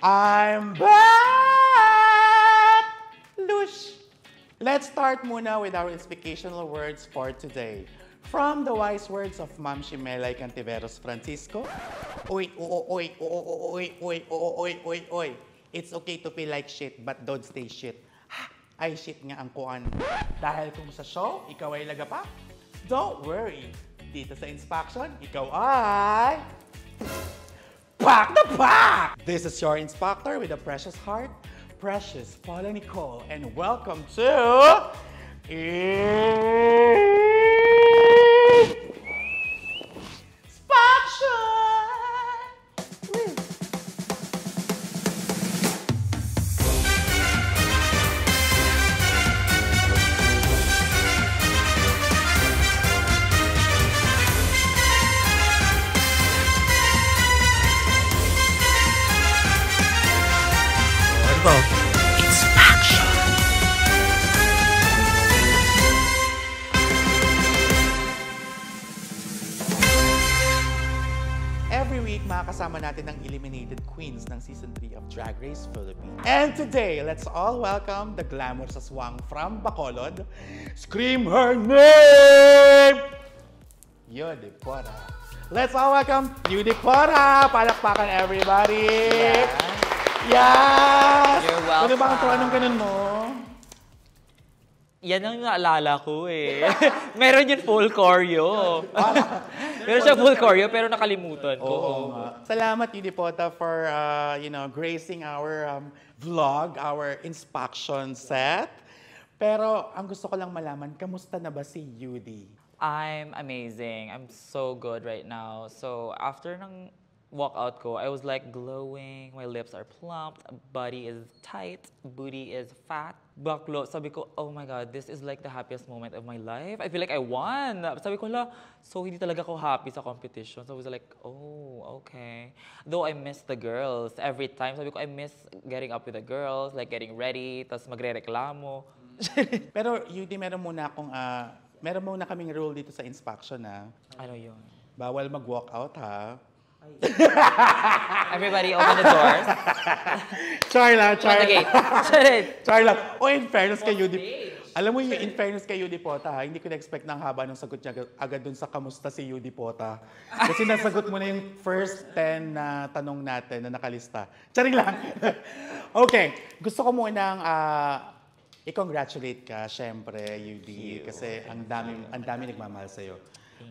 I'm back! Lush! Let's start muna with our inspirational words for today. From the wise words of Ma'am Shimelay Cantiveros Francisco, Oy, oy, oy, oy, oy, oy, oy. It's okay to feel like shit, but don't stay shit. Ay, shit nga ang kuan. Dahil kung sa show, ikaw ay lagapa, don't worry. Dito sa inspection, ikaw ay... Pack the pack! This is your inspector with a precious heart, Precious Paula Nicole, and welcome to... Every week, makakasama natin ang eliminated queens ng Season 3 of Drag Race Philippines. And today, let's all welcome the glamorous aswang from Bacolod. Scream her name! Yudipora. Let's all welcome Yudipora! Palakpakan everybody! Yes! You're welcome. Ano ba ang anong ganun mo? Yan ang naalala ko eh. Meron yun full choreo. Meron siya full choreo pero nakalimutan ko. Oo nga. Salamat, Yudipota, for gracing our vlog, our inspection set. Pero ang gusto ko lang malaman, kamusta na ba si Yudi? I'm amazing. I'm so good right now. So after ng walkout ko, I was like glowing, my lips are plump, body is tight, booty is fat. Baklo, sabi ko, oh my God, this is like the happiest moment of my life. I feel like I won. Sabi ko, so hindi talaga ako happy sa competition. So I was like, oh, okay. Though I miss the girls every time. Sabi ko, I miss getting up with the girls, like getting ready, tapos magre-reklamo. Pero Yudi, meron muna kaming rule dito sa inspection na. Ano yun? Bawal mag-walkout ha. Everybody open the doors. Char lang. Char lang. O, in fairness kay Yudi. Alam mo yung in fairness kay Yudi Pota, ha? Hindi ko na-expect ng haba ng sagot niya agad dun sa kamusta si Yudi Pota. Kasi nasagot mo na yung first 10 na tanong natin na nakalista. Charing lang. Okay. Gusto ko munang i-congratulate ka, syempre, Yudi. Kasi ang dami nagmamahal sa'yo.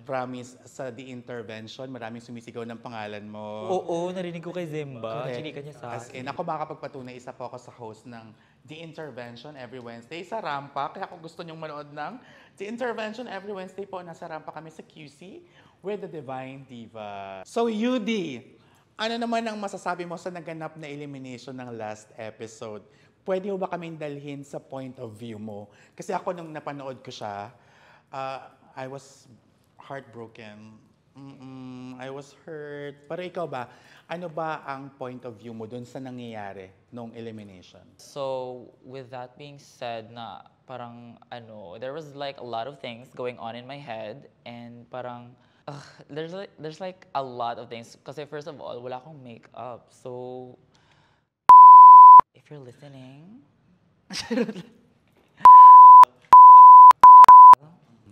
Promise, sa The Intervention, maraming sumisigaw ng pangalan mo. Oo, narinig ko kay Zimba. Chinika niya sa As in, ako makakapagpatunay, isa po ako sa host ng The Intervention every Wednesday sa Rampa. Kaya kung gusto nyong manood ng The Intervention every Wednesday po, nasa Rampa kami sa QC with the Divine Diva. So, Yudi, ano naman ang masasabi mo sa naganap na elimination ng last episode? Pwede mo ba kaming dalhin sa point of view mo? Kasi ako nung napanood ko siya, I was heartbroken. I was hurt. Pero ikaw ba, ano ba ang point of view mo dun sa nangyayari nung elimination? So, with that being said na parang there was like a lot of things going on in my head and parang there's like a lot of things kasi first of all, wala akong makeup. So, if you're listening,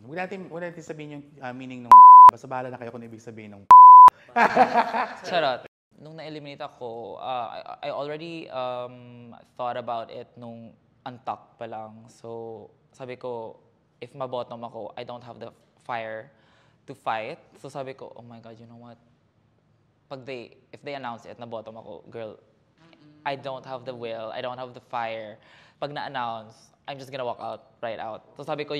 Huwag natin sabihin yung meaning ng basta bahala na kayo kung ibig sabihin ng Charot. Nung na-eliminate ako, I already thought about it nung untucked pa lang. So, sabi ko, if mabottom ako, I don't have the fire to fight. So, sabi ko, oh my God, you know what? If they announce it na bottom ako, girl, I don't have the will, I don't have the fire. Pag na-announce, I'm just gonna walk right out. So, sabi ko,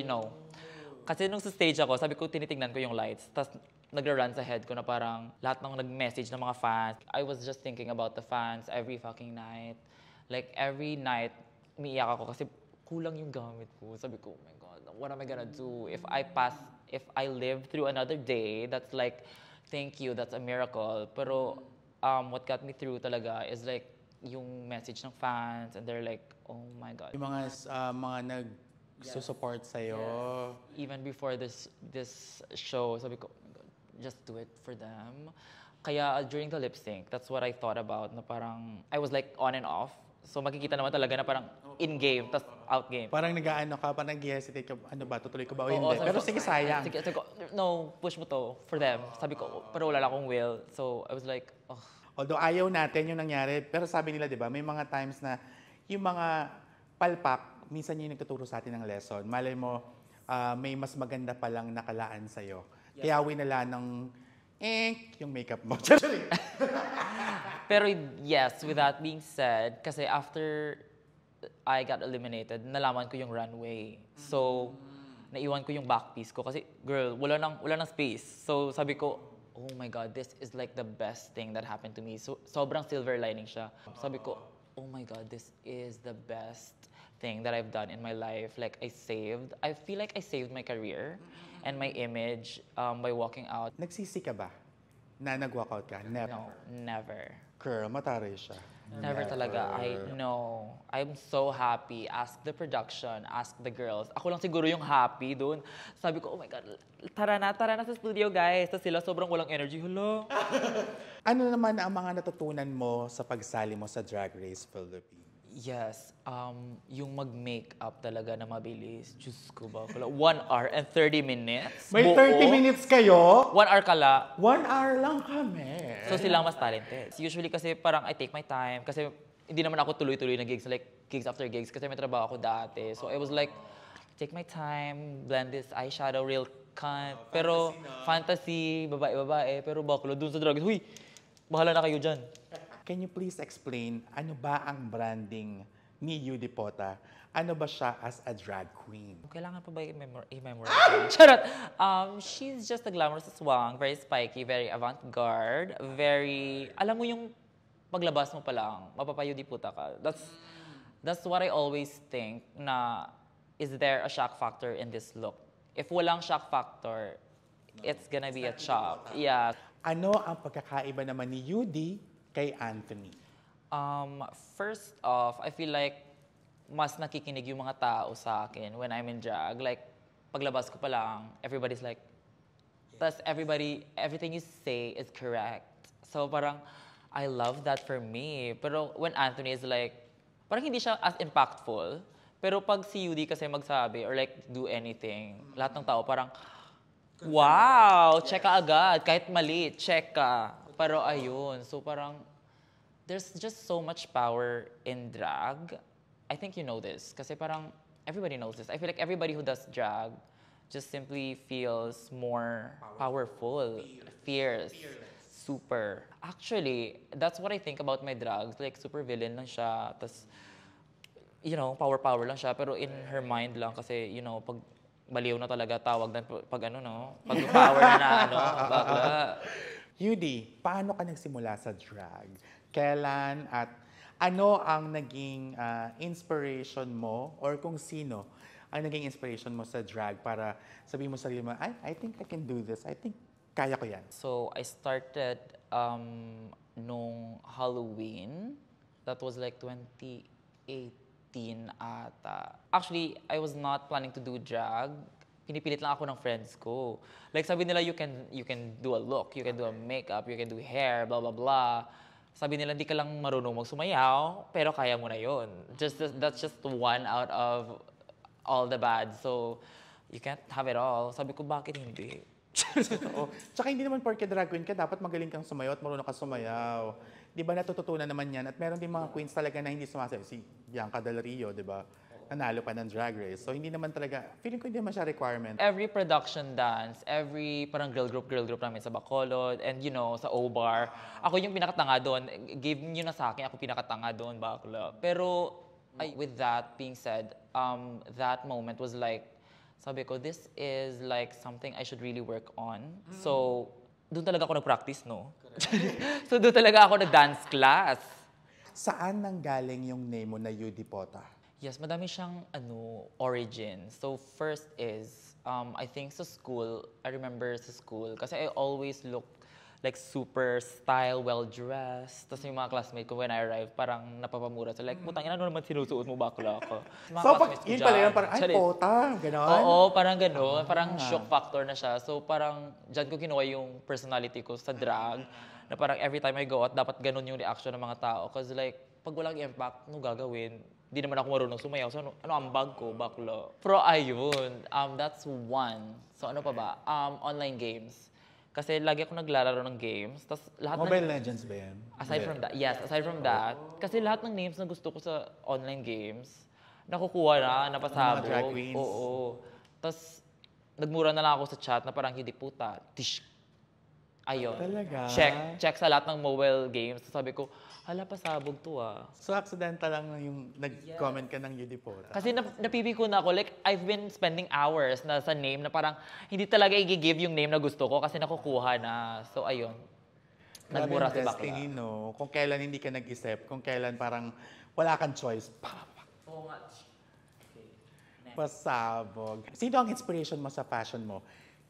kasi nung sa stage ako, sabi ko, tinitingnan ko yung lights. Tapos nagra-run sa head ko na parang lahat ng nag-message ng mga fans. I was just thinking about the fans every fucking night. Like, every night, umiiyak ako kasi kulang yung gamit ko. Sabi ko, oh my God, what am I gonna do? If I live through another day, that's like, thank you, that's a miracle. Pero what got me through talaga is like, yung message ng fans, and they're like, oh my God. Yung mga nag-support sa'yo. Even before this show, sabi ko, oh my God, just do it for them. Kaya during the lip sync, that's what I thought about, na parang, I was like on and off. So makikita naman talaga na parang in-game, tas out-game. Parang nag-aano ka, parang nag-hesitate ka, ano ba, tutuloy ko ba o Oo, hindi? sabi Pero ko, sige, sayang. Sige, sabi ko, no, push mo to for them. Sabi ko, pero wala lang akong will. So I was like, oh. Although ayaw natin yung nangyari, pero sabi nila, di ba, may mga times na yung mga palpak, minsan yung nagtuturo sa atin ng lesson. Malay mo, may mas maganda palang nakalaan sa'yo. Kaya winala ng yung makeup mo. Pero yes, with that being said, kasi after I got eliminated, nalaman ko yung runway. So, naiwan ko yung back piece ko. Kasi, girl, wala nang space. So, sabi ko, oh my God, this is like the best thing that happened to me. So, sobrang silver lining siya. Sabi ko, oh my God, this is the best thing that I've done in my life. Like, I feel like I saved my career and my image by walking out. Nagsisi ka ba na nag-walkout ka? Never. No, never. Girl, mataray siya. Never talaga. I know. I'm so happy. Ask the production, ask the girls. Ako lang siguro yung happy doon. Sabi ko, oh my God, tara na sa studio, guys. Tapos sila sobrang walang energy. Hello. Ano naman ang mga natutunan mo sa pagsali mo sa Drag Race Philippines? Yes. Yung mag-makeup talaga na mabilis. Diyos ko ba? 1 hour and 30 minutes. May Buo. 30 minutes kayo? 1 hour kala. 1 hour lang kami. So silang mas talented. Usually kasi parang I take my time. Kasi hindi naman ako tuloy-tuloy na gigs. Like gigs after gigs. Kasi may trabaho ako dati. So I was like, take my time, blend this eyeshadow, real cunt. Pero fantasy, babae-babae. Pero baklo, dun sa drag, huy, bahala na kayo dyan. Can you please explain ano ba ang branding ni Yudi Pota? Ano ba siya as a drag queen? Kailangan pa ba i-memorize? Charot! She's just a glamorous swang, very spiky, very avant-garde, very... Alam mo yung paglabas mo pa lang, mapapayudi puta ka. That's what I always think na, is there a shock factor in this look? If walang shock factor, it's gonna be a chop. Yeah. Ano ang pagkakaiba naman ni Yudi kay Anthony? First off, I feel like mas nakikinig yung mga tao sa akin when I'm in drag. Like, paglabas ko pa lang, everybody's like, tas everything you say is correct. So parang, I love that for me. Pero when Anthony is like, parang hindi siya as impactful. Pero pag si Yudi kasi magsabi or like do anything, lahat ng tao parang, wow, check ka agad. Kahit mali, check ka. Pero ayun, so parang, there's just so much power in drag. I think you know this. Kasi parang, everybody knows this. I feel like everybody who does drag just simply feels more powerful, fierce, super. Actually, that's what I think about my drags. Like, super villain lang siya. Tas, you know, power lang siya. Pero in her mind lang kasi, you know, pag baliw na talaga tawag na pag ano, no? Pag power na bakla. Yudi, paano ka nagsimula sa drag? Kailan at ano ang naging inspiration mo or kung sino ang naging inspiration mo sa drag para sabihin mo sa sarili mo, I think I can do this. I think kaya ko yan. So, I started nung Halloween. That was like 2018 ata. Actually, I was not planning to do drag. Pinipilit lang ako ng friends ko. Like sabi nila, you can do a look, you can do a makeup, you can do hair, blah, blah, blah. Sabi nila, hindi ka lang marunong magsumayaw, pero kaya mo na yun. That's just one out of all the bad. So, you can't have it all. Sabi ko, bakit hindi? Oo. Tsaka hindi naman porke drag queen ka, dapat magaling kang sumayaw at marunong ka sumayaw. Di ba natututunan naman yan? At meron din mga queens talaga na hindi sumasayaw. Si Bianca Del Rio, di ba? Nanalo pa ng Drag Race. So, hindi naman talaga, feeling ko hindi naman siya requirement. Every production dance, every parang girl group namin sa Bacolod, and you know, sa O-Bar, ako yung pinakatanga doon. Give nyo na sa akin, ako pinakatanga doon, bakla. Pero, with that being said, that moment was like, sabi ko, this is like something I should really work on. So, doon talaga ako nag-practice, no? So, doon talaga ako nag-dance class. Saan nanggaling yung name mo na Yudi Pota? Yes, madami siyang origin. So first is, I think sa school, I remember sa school, kasi I always look like super style, well-dressed. Tapos yung mga classmates ko when I arrived, parang napapamura. So like, putang ina, ano naman sinusuot mo, bakla ako. So pag yun pala yun, parang, ay, Pota, gano'n? Oo, parang gano'n. Parang shock factor na siya. So parang, dyan ko kinuha yung personality ko sa drag. Na parang every time I go out, dapat ganun yung reaction ng mga tao. Cause like, pag walang impact, ano gagawin? Di naman ako marunong sumayaw. So ano ang bag ko? Bakla. Pero ayun, that's one. So ano pa ba? Online games. Kasi lagi ako naglalaro ng games. Tas lahat Mobile Legends ba yan? aside from that, yes, aside from that, kasi lahat ng names na gusto ko sa online games, nakukuha na, napasabog. Mga drag queens. Oo. Tapos, nagmura na lang ako sa chat na parang hindi puta. Tish. Ayun. Talaga? Check sa lahat ng mobile games. Tapos sabi ko, hala, pasabog to ah. So, accidental lang na yung nag-comment ka ng Udipota. Kasi napipi ko na ako, like, I've been spending hours na sa name na parang hindi talaga i-give yung name na gusto ko kasi nakukuha na. So, ayun. Nagmura si destiny, bakla. no? Kung kailan hindi ka nag-isip, kung kailan parang wala kang choice, Oo nga. pasabog. Sino ang inspiration mo sa fashion mo?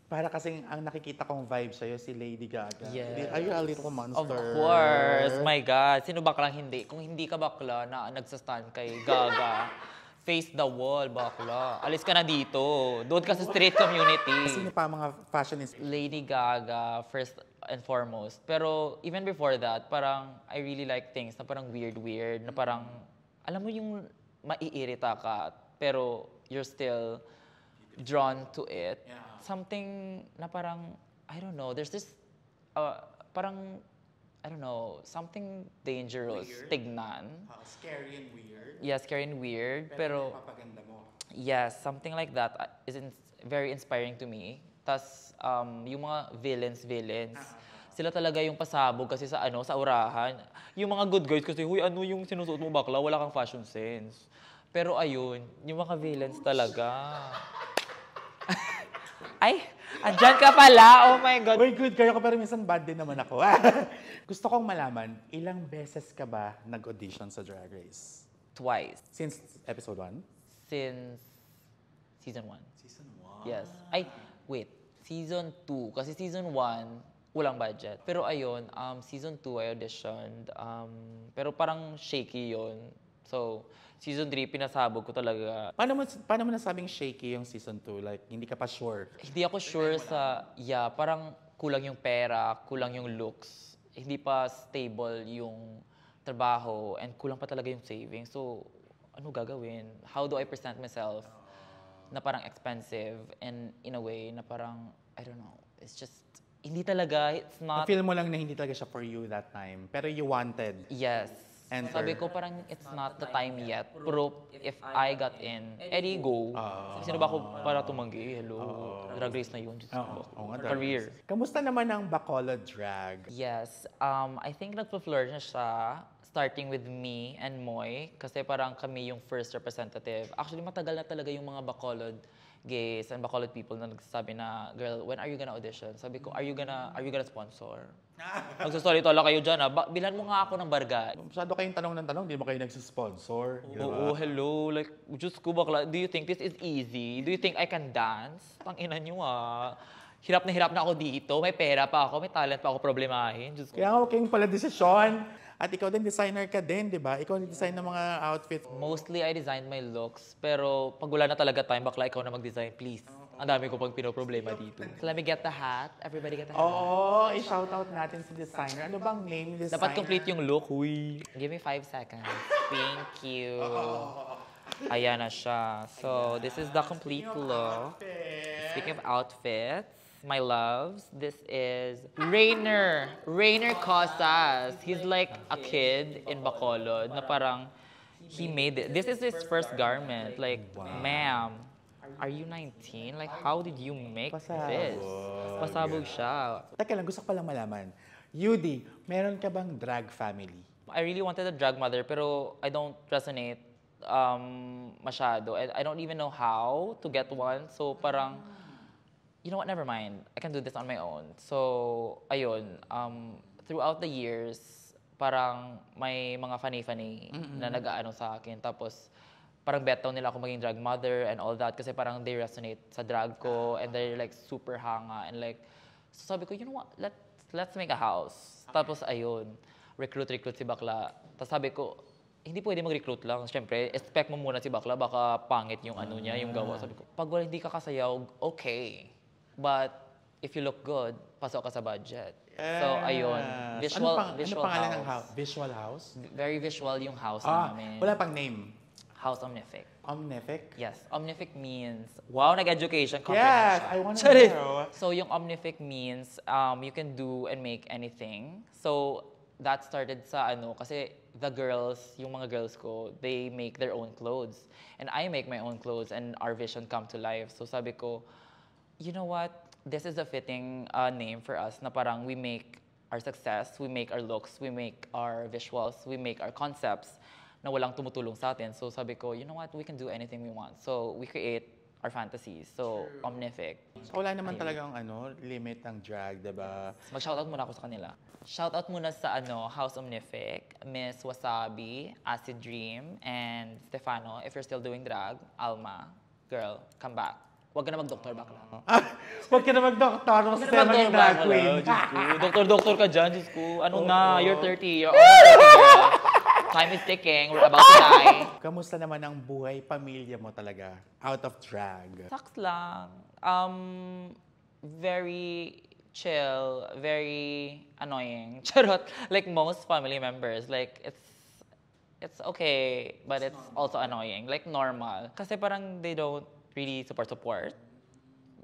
Para kasing ang nakikita kong vibe sa'yo, si Lady Gaga. Yes. Are you a little monster? Of course. My God. Sino baklang hindi? Kung hindi ka bakla na nagsastand kay Gaga, face the wall, bakla. Alis ka na dito. Doon ka sa street community. Sino pa ang mga fashion Lady Gaga, first and foremost. Pero even before that, parang I really like things na parang weird, na parang, alam mo yung maiirita ka, pero you're still drawn to it. Yeah. Something na parang, I don't know, there's this, parang, I don't know, something dangerous, Weird? tignan. scary and weird. Yeah, scary and weird, pero Papaganda mo. yes, something like that is very inspiring to me. Tas yung mga villains, sila talaga yung pasabog kasi sa sa urahan. Yung mga good guys kasi, huy, ano yung sinusuot mo bakla, wala kang fashion sense. Pero ayun, yung mga villains talaga. Ay, andyan ka pala. Oh my God. Uy, good kayo ko pero minsan bad din naman ako. Gusto kong malaman, ilang beses ka ba nag-audition sa Drag Race? Twice. Since episode 1? Since season 1. Season 1. Yes. Ay, wait. Season 2. Kasi season 1, walang budget. Pero ayun, season 2 I auditioned. Pero parang shaky yon. So, season 3, pinasabog ko talaga. Paano mo nasabing shaky yung season 2? Like, hindi ka pa sure? Hindi ako sure parang kulang yung pera, kulang yung looks. Hindi pa stable yung trabaho, and kulang pa talaga yung savings. So, ano gagawin? How do I present myself na parang expensive and in a way na parang, I don't know, it's just, hindi talaga, it's not... Na-feel mo lang na hindi talaga siya for you that time, pero you wanted. Yes. Enter. Sabi ko parang it's not the time yet. Pero if I got in, edi go. Sino ba ako para tumanggi? Hello. Drag race na yun. Oo nga, Career. Kamusta naman ang Bacolod Drag? Yes. I think nagpa-flourish na siya starting with me and Moy kasi parang kami yung first representative. Actually, matagal na talaga yung mga Bacolod gays and Bacolod people na nagsasabi na, girl, when are you gonna audition? Sabi ko, are you gonna sponsor? Magsasorry tala kayo dyan ha. Bilhan mo nga ako ng barga. Masyado kayong tanong ng tanong, di mo kayo nagsisponsor. Oo, hello. Like, Diyos ko bakla, do you think this is easy? Do you think I can dance? Tangina nyo ah. Hirap na ako dito. May pera pa ako, may talent pa ako problemahin. Diyos ko. Kaya nga, huwag kayong pala desisyon. At ikaw din, designer ka din, di ba? Ikaw design ng mga outfits. Mostly, I designed my looks. Pero pag wala na talaga time, bakla ikaw na mag-design, please. Ang dami ko pang pinoproblema dito. So let me get the hat. Everybody get the hat. Oo, i-shoutout natin si designer. Ano bang name ni designer? Dapat complete yung look. Huy. Give me 5 seconds. Thank you. Ayan na siya. So, this is the complete look. Speaking of outfits, my loves, this is Rainer Cosas. He's like a kid in Bacolod na parang he made it. This is his first garment. Like, ma'am, are you 19? Like, how did you make this? Pasabog siya. Teka lang, gusto ko palang malaman. Yudi, meron ka bang drag family? I really wanted a drag mother, pero I don't resonate masyado. I don't even know how to get one. So, parang, you know what, never mind. I can do this on my own. So, ayun. Throughout the years, parang may mga funny na nag-aano sa akin. Tapos, parang bet down nila ako maging drag mother and all that kasi parang they resonate sa drag ko and they're like super hanga and like, so sabi ko, you know what, let's make a house. Tapos, ayun, recruit si Bakla. Tapos sabi ko, hindi pwede mag-recruit lang. Siyempre, expect mo muna si Bakla, baka pangit yung ano niya, yung gawa. Sabi ko, pag wala hindi ka kasayaw, okay. But if you look good, pasok ka sa budget. So, ayun. Yes. Visual ano pangalan ng house. Visual house? Very visual yung house Ah, namin. wala pang name. House Omnific. Omnific? Yes, Omnific means, wow, nag-education, Yes, comprehension. I want to Charis! know. So yung Omnific means you can do and make anything. So that started sa kasi the girls, yung mga girls ko, they make their own clothes. And I make my own clothes and our vision come to life. So sabi ko, you know what? This is a fitting name for us na parang we make our success, we make our looks, we make our visuals, we make our concepts na walang tumutulong sa atin. So sabi ko, you know what? We can do anything we want. So we create our fantasies. So, Omnific. So, wala naman talagang limit ng drag, diba? Mag-shoutout muna ako sa kanila. Shoutout muna sa House Omnific, Miss Wasabi, Acid Dream, and Stefano. If you're still doing drag, Alma, girl, come back. Huwag ka na mag-doktor bakla. Huwag ka na mag-doktor. Huwag ka na maging drag queen. Doktor ka dyan, Diyos ko. Ano na, you're 30. You're almost 30, girl. Time is ticking. We're about to die. Kamusta naman ang buhay, pamilya mo talaga? Out of drag. Sucks lang. Very chill, very annoying. Charot. Like most family members, like it's okay, but it's also annoying. Like normal. Kasi parang they don't really support.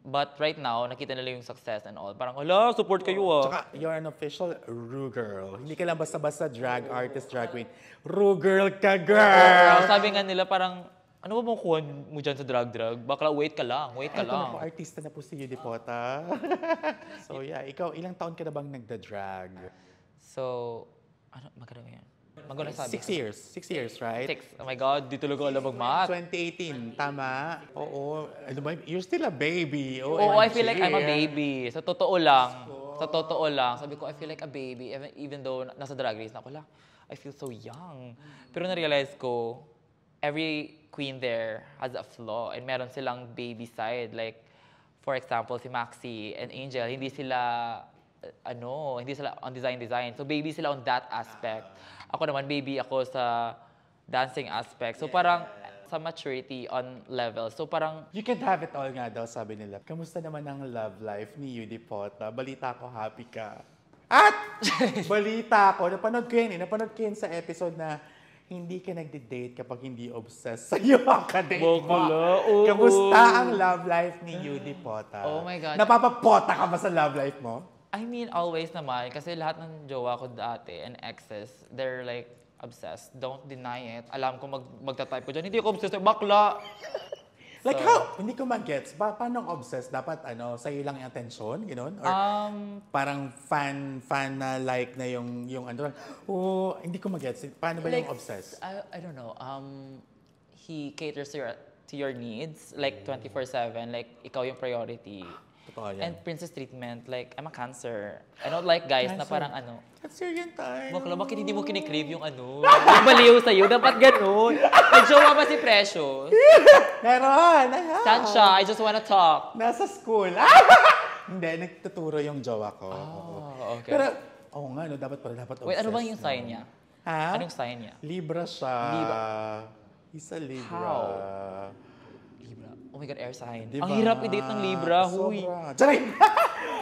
But right now, nakita nila yung success and all. Parang, hala, support kayo ah. Tsaka, you're an official Ru girl. Hindi ka lang basta-basta drag artist, drag queen. Ru girl ka, girl! Sabi nga nila parang, ano ba mong kuha mo dyan sa drag-drag? Bakla, wait ka lang. Ito na po, artista na po si Yudipota. So yeah, ikaw, ilang taon ka na bang nagda-drag? So, magkano yan? Magkano sabi? 6 years. 6 years, right? 6. Oh my God, di talaga alam mag-math. 2018, tama? Oo. Ano ba? You're still a baby. Oo, I feel like I'm a baby. Sa totoo lang. Sa totoo lang. Sabi ko, I feel like a baby. Even though nasa drag race na ako lang. I feel so young. Pero na-realize ko, every queen there has a flaw. And meron silang baby side. Like, for example, si Maxi and Angel, hindi sila on design. So, baby sila on that aspect. Ako naman, baby ako sa dancing aspect. So, parang sa maturity on level. So, parang... You can have it all nga daw, sabi nila. Kamusta naman ang love life ni Yudipota? Balita ko, happy ka. At balita ko, napanood ko yan sa episode na hindi ka nagde-date kapag hindi obsessed sa'yo ang kadate mo. Kamusta ang love life ni Yudipota? Oh my God. Napapapota ka ba sa love life mo? I mean, always naman. Kasi lahat ng jowa ko dati and exes, they're like obsessed. Don't deny it. Alam ko magta-type ko dyan. Hindi ako obsessed. Bakla! Like how? Hindi ko mag-gets. Paano obsessed? Dapat sa'yo lang yung attention? Gano'n? Or parang fan na like na yung hindi ko mag-gets. Paano ba like, yung obsessed? I don't know. He caters to your needs. Like 24/7. Like ikaw yung priority. Totoo yan. And princess treatment, like, I'm a Cancer. I don't like guys na parang Cancer yan tayo. Bakla, bakit hindi mo kinikrave yung yung baliw sa'yo? Dapat ganun. Nag-jowa ba si Precious? Meron! Saan siya? I just wanna talk. Nasa school. Hindi, nagtuturo yung jowa ko. Oh, okay. Pero, nga, dapat obsessed. Wait, ano bang yung sign niya? Ha? Anong sign niya? Libra siya. Libra. Isa Libra. How? Libra. Oh my God, air sign. Diba? Ang hirap i-date ng Libra. Huy. Charing!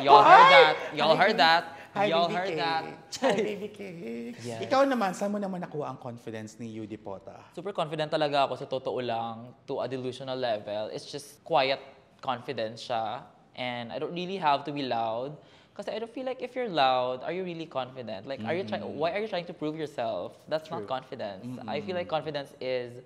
Y'all heard that. Y'all heard that. Hi, Y'all baby heard cake. that. Hi, baby cake. Yes. Ikaw naman, saan mo naman nakuha ang confidence ni Yudipota? Super confident talaga ako sa totoo lang to a delusional level. It's just quiet confidence siya. And I don't really have to be loud. Kasi I don't feel like if you're loud, are you really confident? Like, why are you trying to prove yourself? That's not confidence. I feel like confidence is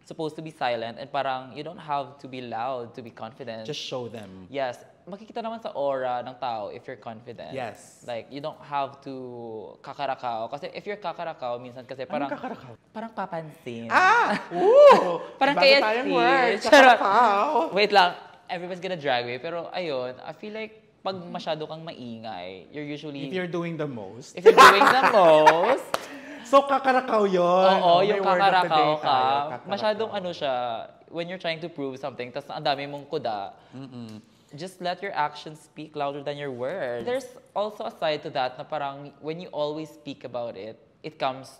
supposed to be silent and parang you don't have to be loud to be confident. Just show them. Yes. Makikita naman sa aura ng tao if you're confident. Yes. Like, you don't have to kakarakaw. Kasi if you're kakarakaw, minsan kasi parang... Anong kakarakaw? Parang papansin. Ooh! Parang Bago kaya tayong word. Charot. Kakarakaw. Wait lang. Everyone's gonna drag me. Pero ayun, I feel like pag masyado kang maingay, you're usually... If you're doing the most. If you're doing the most... So, kakarakaw yun. Oo, May yung word of the day kakarakaw ka. tayo, Masyadong siya, when you're trying to prove something, tas ang dami mong kuda, just let your actions speak louder than your words. There's also a side to that na parang when you always speak about it, it comes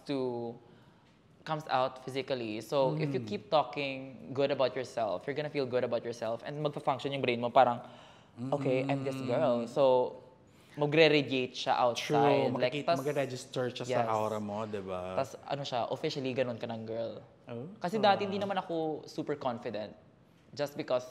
out physically. So, if you keep talking good about yourself, you're gonna feel good about yourself and magpa-function yung brain mo parang, okay, I'm this girl. So, magre-radiate siya outside. True, mag-register siya sa aura mo, di ba? Tapos ano siya, officially ganun ka ng girl. Oh. Kasi dati hindi naman ako super confident. Just because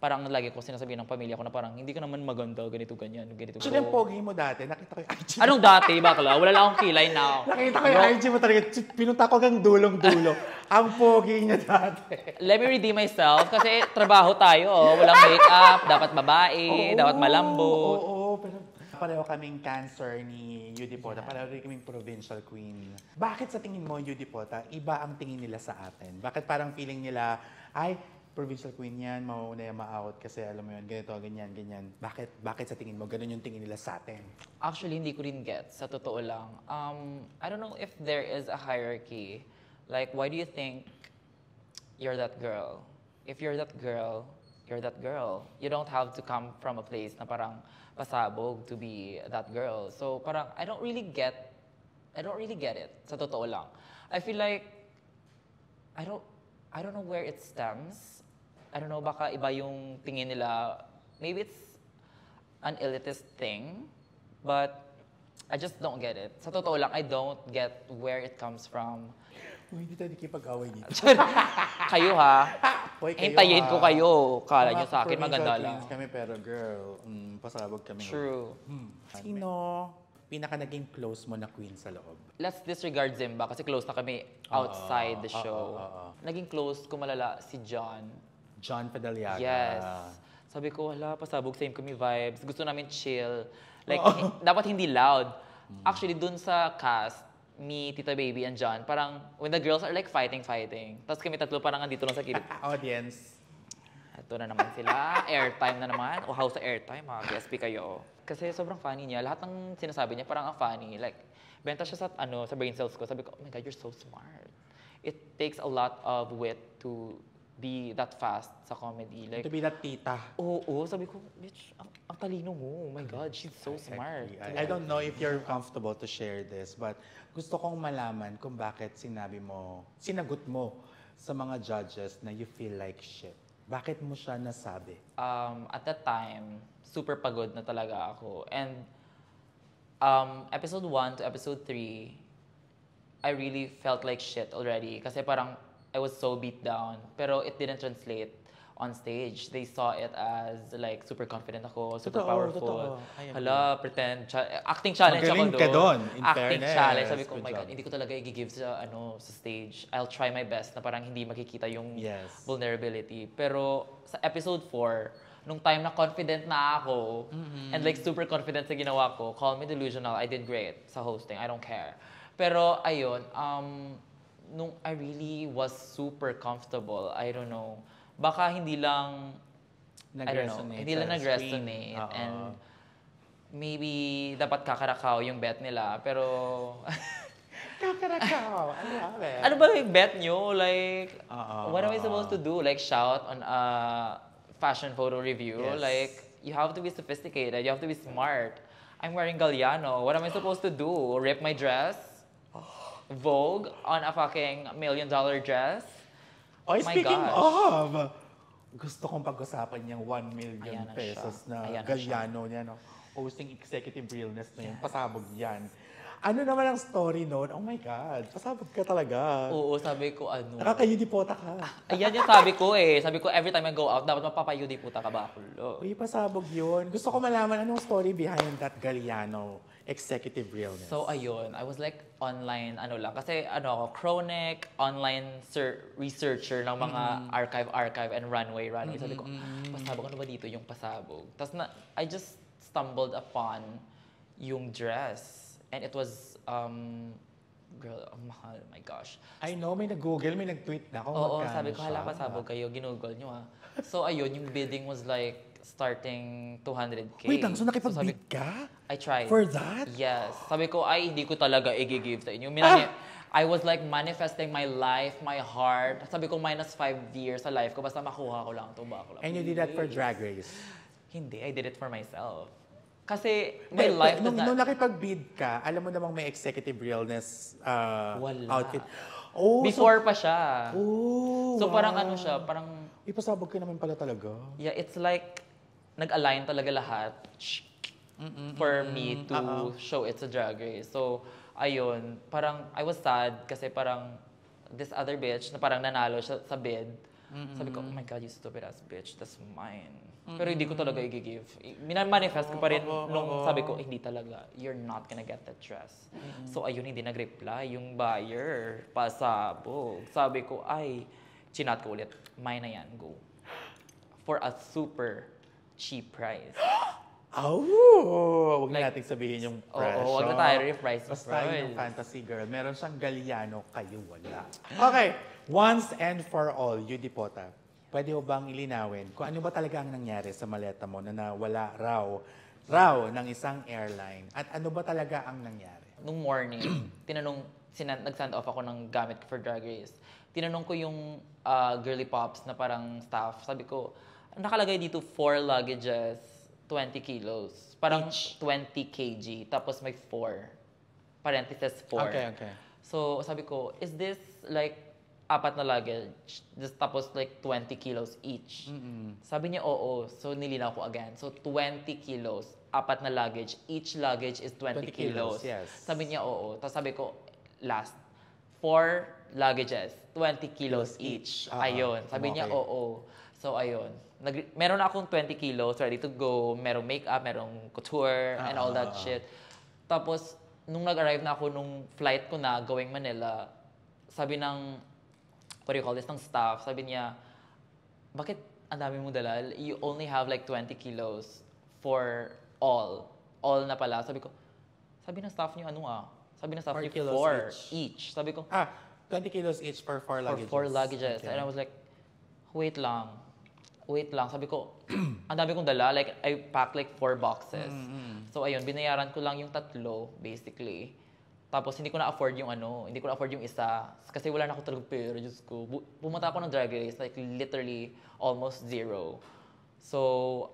parang lagi ko sinasabihin ng pamilya ko na parang hindi ka naman maganda, ganito, ganyan, ganito. Actually, ang pogi mo dati, nakita ko yung IG. Anong dati, bakla? Wala lang akong kilay now. Nakita ko yung IG mo talaga, pinunta ko hanggang dulong-dulo. Ang pogi niya dati. Let me redeem myself kasi trabaho tayo. Walang makeup, dapat babae, dapat malambo. Oo, pero pareho kaming Cancer ni Yudipota. Pareho rin kaming provincial queen. Bakit sa tingin mo, Yudipota, iba ang tingin nila sa atin? Bakit parang feeling nila, ay, provincial queen yan, mauuna yung ma-out kasi alam mo yun, ganito, ganyan, ganyan. Bakit sa tingin mo, ganun yung tingin nila sa atin? Actually, hindi ko rin get, sa totoo lang. I don't know if there is a hierarchy. Like, why do you think you're that girl? If you're that girl, you're that girl. You don't have to come from a place na parang pasabog to be that girl. So, parang, I don't really get it, sa totoo lang. I feel like, I don't know where it stems. I don't know, baka iba yung tingin nila. Maybe it's an elitist thing, but I just don't get it. Sa totoo lang, I don't get where it comes from. Uy, hindi tayo nakipag-away dito. Kayo ha, Uy, kayo, hintayin ko kayo. Kala Mga nyo sa akin, maganda provincial lang. queens kami, pero girl, pasabog kami. True. Sino pinaka naging close mo na queen sa loob? Let's disregard Zimba kasi close na kami outside the show. Naging close ko malala si John. John Padaliaga. Yes. Sabi ko, wala, pasabog, same kami vibes. Gusto namin chill. Like, dapat hindi loud. Actually, dun sa cast, me, Tita Baby, and John, parang when the girls are like fighting. Tapos kami tatlo parang andito lang sa kilid. Audience. Ito na naman sila. Airtime na naman. O house sa airtime, mga BSP kayo. Kasi sobrang funny niya. Lahat ng sinasabi niya parang ang funny. Like, benta siya sa brain cells ko. Sabi ko, oh my God, you're so smart. It takes a lot of wit to be that fast sa comedy. Like, To be that tita. oo, sabi ko, bitch, ang talino mo. Oh my God, she's so smart. I don't know if you're comfortable to share this, but gusto kong malaman kung bakit sinagot mo sa mga judges na you feel like shit. Bakit mo siya nasabi? At that time, super pagod na talaga ako. And episode 1 to episode 3, I really felt like shit already. Kasi parang I was so beat down. Pero it didn't translate on stage. They saw it as like super confident ako, super powerful. Hala, pretend. Acting challenge Magaling ako doon. ka doon, in Acting fairness. challenge. Sabi ko, oh Good my job. God, hindi ko talaga i-give sa stage. I'll try my best na parang hindi makikita yung vulnerability. Pero sa episode 4, nung time na confident na ako, and like super confident sa ginawa ko, call me delusional, I did great sa hosting. I don't care. Pero ayun, nung I really was super comfortable, I don't know, baka hindi lang, I don't know, hindi lang nag-resonate. And maybe dapat kakarakaw yung bet nila, pero... Kakarakaw, I love it. Ano ba yung bet nyo? Like, what am I supposed to do? Like, shout on a fashion photo review? Yes. Like, you have to be sophisticated, you have to be smart. I'm wearing Galliano. What am I supposed to do? Rip my dress? Vogue on a fucking $1 million dress? Oy, My speaking gosh. of, gusto kong pag-usapan yung 1 million Ayan na pesos siya. na Ayan na Galliano niya, no? Hosting executive realness na yun, pasabog yan. Ano naman ang story noon? Oh my God, pasabog ka talaga. Oo, sabi ko ano. Nakakayudipota ka. Ayan yung sabi ko eh. Sabi ko, every time I go out, dapat mapapayudi puta ka ba? Uy, pasabog yun. Gusto ko malaman anong story behind that Galliano executive realness. So ayun, I was like online, ano lang. Kasi ano ako, chronic, online researcher ng mga archive and runway. Sabi ko, pasabog, ano ba dito yung pasabog? Tapos I just stumbled upon yung dress. And it was, girl, ang mahal, my gosh. I know, may nag-google, may nag-tweet na kung Oo, magkano sabi ko, siya. hala, pasabog kayo, ginugol nyo ah. So ayun, yung bidding was like starting 200K. Wait lang, so sabi, nakipag-bid ka? I tried. For that? Yes. Sabi ko, ay, hindi ko talaga i-give sa inyo. I was like manifesting my life, my heart. Sabi ko, -5 years sa life ko, basta makuha ko lang ito, ba ko lang. And you did that for Drag Race? Hindi, I did it for myself. Kasi my life does not... Nung nakipag-bid ka, alam mo namang may executive realness Wala. outfit. Oh, Before pa siya. So wow. parang ano siya, parang... Ipasabog ka naman pala talaga. Yeah, it's like, nag-align talaga lahat. for me to show it sa Drag Race. So, ayun, parang I was sad kasi parang this other bitch na parang nanalo siya sa bid. Sabi ko, oh my God, you stupid ass bitch, that's mine. Pero hindi ko talaga i-give. Minamanifest ko pa rin nung sabi ko, hindi talaga, you're not gonna get that dress. So ayun, hindi nag-reply yung buyer. Pasabog. Sabi ko, ay, chinat ko ulit. Mine na yan, go. For a super cheap price. Oh, wag na natin sabihin yung presyo. Oo, wag na tayo reprise yung Basta price. yung fantasy girl. Meron siyang Galliano, kayo wala. Okay, once and for all, Yudipota, pwede mo bang ilinawin kung ano ba talaga ang nangyari sa maleta mo na nawala raw ng isang airline? At ano ba talaga ang nangyari? Nung morning, nag-send off ako ng gamit ko for Drag Race. Tinanong ko yung girly pops na parang staff. Sabi ko, nakalagay dito 4 luggages, 20 kilos. Parang 20 kg. Tapos may 4. Parenthesis 4. Okay. So, sabi ko, is this like 4 na luggage? Tapos like 20 kilos each. Sabi niya, oo. So, nilinaw ko again. So, 20 kilos, 4 na luggage. Each luggage is 20 kilos. Yes. Sabi niya, oo. Tapos sabi ko, last, 4 luggages, 20 kilos each. Ayun. Sabi niya, oo. So, ayun. Meron na akong 20 kilos ready to go. Merong makeup, merong couture, and all that shit. Tapos, nung nag-arrive na ako nung flight ko na going Manila, sabi ng, what do you call this, ng staff, sabi niya, bakit ang dami mong dala? You only have like 20 kilos for all. All na pala. Sabi ng staff niyo, sabi ng staff niyo, 4 each. Sabi ko, 20 kilos each for 4 luggages. For 4 luggages. Okay. And I was like, wait lang. Sabi ko, ang dami kong dala. Like, I packed like 4 boxes. So, ayun, binayaran ko lang yung 3, basically. Tapos, hindi ko na-afford yung isa. Kasi wala na ako talagang pera, Diyos ko. Pumunta ako ng Drag Race, like, literally, almost 0. So,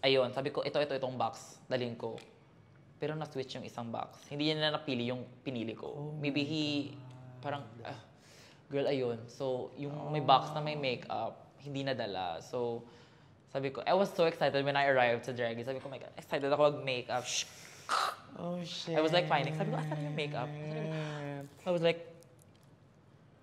ayun, sabi ko, itong box, dalhin ko. Pero na-switch yung isang box. Hindi niya na napili yung pinili ko. Maybe parang, girl, ayun. So, yung may box na may makeup, hindi nadala. So, sabi ko, I was so excited when I arrived sa Drag Race. Sabi ko, oh my God, excited ako mag-makeup. Oh, shit. I was like panicking. Sabi ko, asan yung makeup? I was like,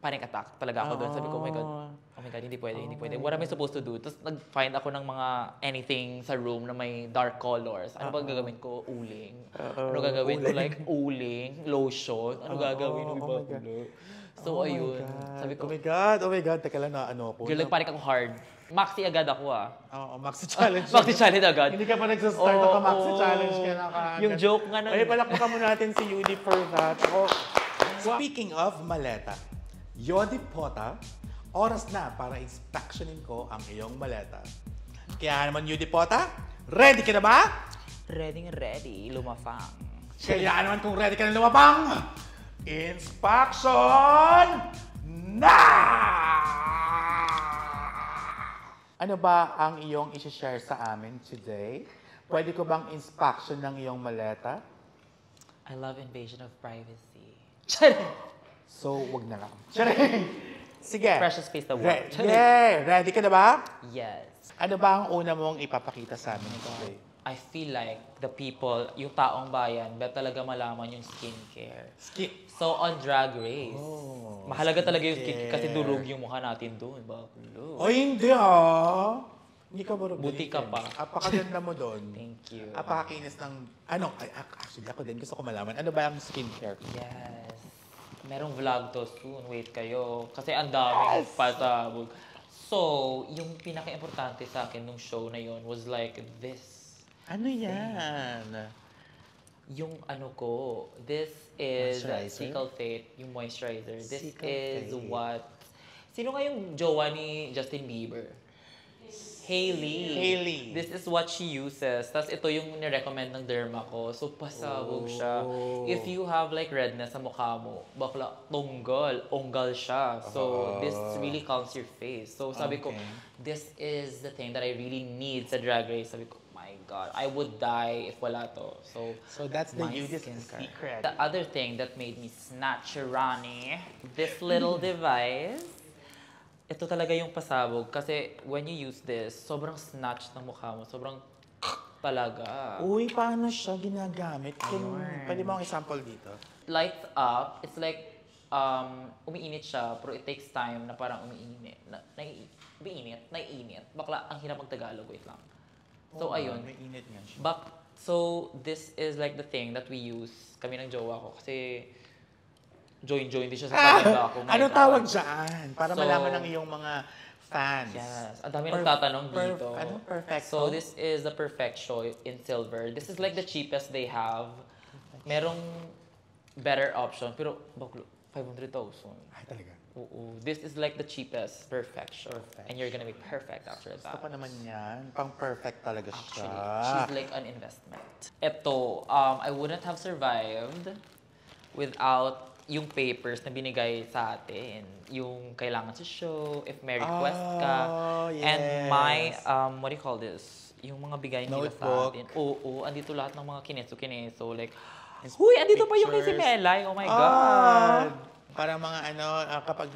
panic attack talaga ako doon. Sabi ko, oh my God, hindi pwede. What am I supposed to do? Tapos nag-find ako ng mga anything sa room na may dark colors. Ano ba gagawin ko? Uling. Ano gagawin ko? Like, uling, lotion. Ano gagawin ko? So, ayun. Sabi ko, oh my God, teka lang na ano ako. girl, nagpanik ako hard. Maxi agad ako Oo, Maxi Challenge. Maxi challenge agad. Hindi ka pa nagsastart ako, Maxi Challenge ka na kaagad. Yung joke nga na. Ay, palakpakan mo natin si Yudi for that. Speaking of maleta, Yodi Pota, oras na para inspectionin ko ang iyong maleta. Kaya naman, Yudi Pota, ready ka na ba? Ready. Lumafang. Kaya naman kung ready ka na lumabang, inspection na! Ano ba ang iyong isi-share sa amin today? Pwede ko bang inspection ng iyong maleta? I love invasion of privacy. So, wag na lang. Charing! Sige. Precious face the world. Ready ka na ba? Yes. Ano ba ang una mong ipapakita sa amin today? I feel like the people, yung taong bayan, bet talaga malaman yung skincare. So, on Drag Race, mahalaga talaga yung skincare kasi durog yung mukha natin doon. Baklo. O hindi ha? Hindi ka marunong. Buti ka pa. Apakaganda mo doon. Thank you. Apakakinis ng... Actually, ako din gusto ko malaman. Ano ba ang skincare? Yes. Merong vlog to soon. Wait kayo. Kasi ang daming patabog. So, yung pinaka-importante sa akin nung show na yon was like this. Ano yan? Yung ano ko, this is Moisturizer? Sickle Fate, yung moisturizer. This Sickle is Fate. what... Sino nga yung jowa ni Justin Bieber? Hailey. This is what she uses. Tapos ito yung nirecommend ng derma ko. So, pasabog siya. If you have like redness sa mukha mo, bakla, onggal siya. So, this really calms your face. So, sabi ko, this is the thing that I really need sa Drag Race. Sabi ko, my God, I would die if wala to. So that's the my Yudi's skincare. secret. The other thing that made me snatch Rani, this little device, ito talaga yung pasabog. Kasi when you use this, sobrang snatch ng mukha mo. Sobrang talaga. Uy, paano siya ginagamit? Pwede mo ang example dito? Lights up, it's like, umiinit siya, pero it takes time na parang umiinit. Naiinit. Bakla, ang hirap mag-Tagalog, wait lang. So, ayun. May init nga siya. So, this is like the thing that we use, kami ng jowa ko, kasi join din siya sa paganda ko. Anong tawag dyan? Para So, malaman ng iyong mga fans. Yes. Ang dami nagtatanong dito. Perfecto? So, this is the Perfecto in silver. This is like the cheapest they have. Merong better option, pero 500,000. Ay, talaga. Oo. This is like the cheapest Perfecto. And you're gonna be perfect after Gusto that. pa naman yan. Pang-perfect talaga siya. Actually, she's like an investment. Ito, I wouldn't have survived without yung papers na binigay sa atin. Yung kailangan sa show, if may request ka. yes. And my, what do you call this? Yung mga bigay nila sa Notebook. atin. Oo, andito lahat ng mga kineso. Like, huy, andito pa yung kay si Melay. Oh my God. Parang mga kapag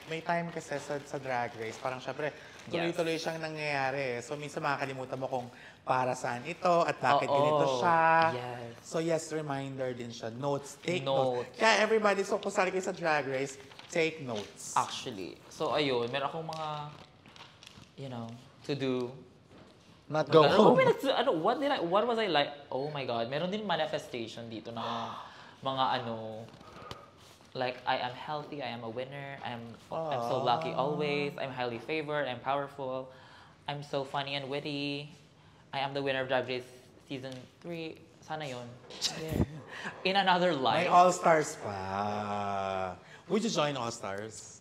may time kasi sa Drag Race, parang syempre, tuloy-tuloy siyang nangyayari. So, minsan makakalimutan mo kung para saan ito at bakit ganito siya. Yes. So, yes, reminder din siya. Notes. Take Notes. notes. Kaya everybody, so kung sali kayo sa Drag Race, take notes. Actually. So, ayun. Meron akong mga, to do. Not go home. What was I like? Oh my God. Meron din manifestation dito ng mga like, I am healthy, I am a winner, I'm so lucky always, I'm highly favored, I'm powerful, I'm so funny and witty, I am the winner of Drag Race Season 3. Sana yun. In another life. May All-Stars pa. Would you join All-Stars?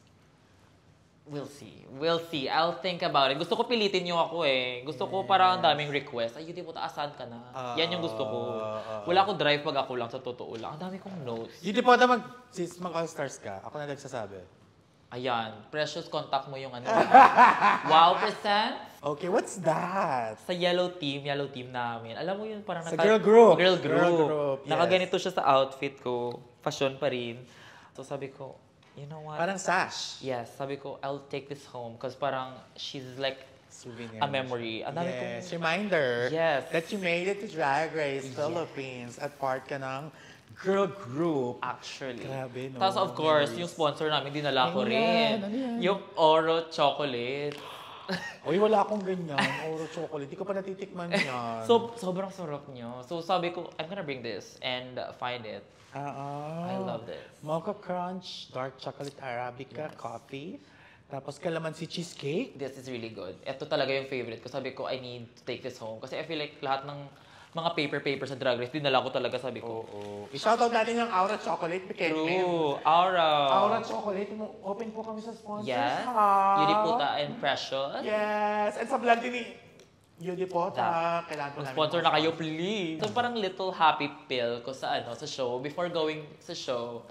We'll see. I'll think about it. Gusto ko pilitin niyo ako eh. Gusto ko parang ang daming request. Ay, hindi mo taasan ka na. Yan yung gusto ko. Wala akong drive pag ako lang, sa totoo lang. Ang dami kong notes. Hindi po mag-All-Stars ka. Ako na nagsasabi. Ayan, precious contact mo yung Wow present. Okay, what's that? Sa yellow team namin. Alam mo yun, parang Sa girl group. Girl group. Girl group, yes. Nakaganito siya sa outfit ko. Fashion pa rin. So sabi ko, you know what? Parang sash. Yes, sabi ko, I'll take this home because parang she's like Souvenir. a memory. Ang dami Yes, kong... reminder Yes. that you made it to Drag Race Philippines at part ka ng girl group. Actually. Grabe, no? Tapos of course, Memories. yung sponsor namin, dinala ko Ano rin. yan? Ano yan? Yung Oro Chocolate. Uy, wala akong ganyan. Oro chocolate. Di ko pa natitikman yan. So, sobrang sarap niyo. So, sabi ko, I'm gonna bring this and find it. I love this. Mocha Crunch, Dark Chocolate Arabica, coffee. Tapos kalamansi cheesecake. This is really good. Ito talaga yung favorite ko. Sabi ko, I need to take this home. Kasi I feel like lahat ng mga paper sa Drag Race, dinala ko talaga, sabi ko. Oo. I-shoutout natin yung Aura Chocolate. True. Aura. Aura Chocolate. Open po kami sa sponsors. Yes. Ha? Yudiputa and Precious. Yes. And sa vlog din ni Yudipota. Kailangan po namin. Sponsor na kayo, please. So, parang little happy pill ko sa sa show. Before going sa show,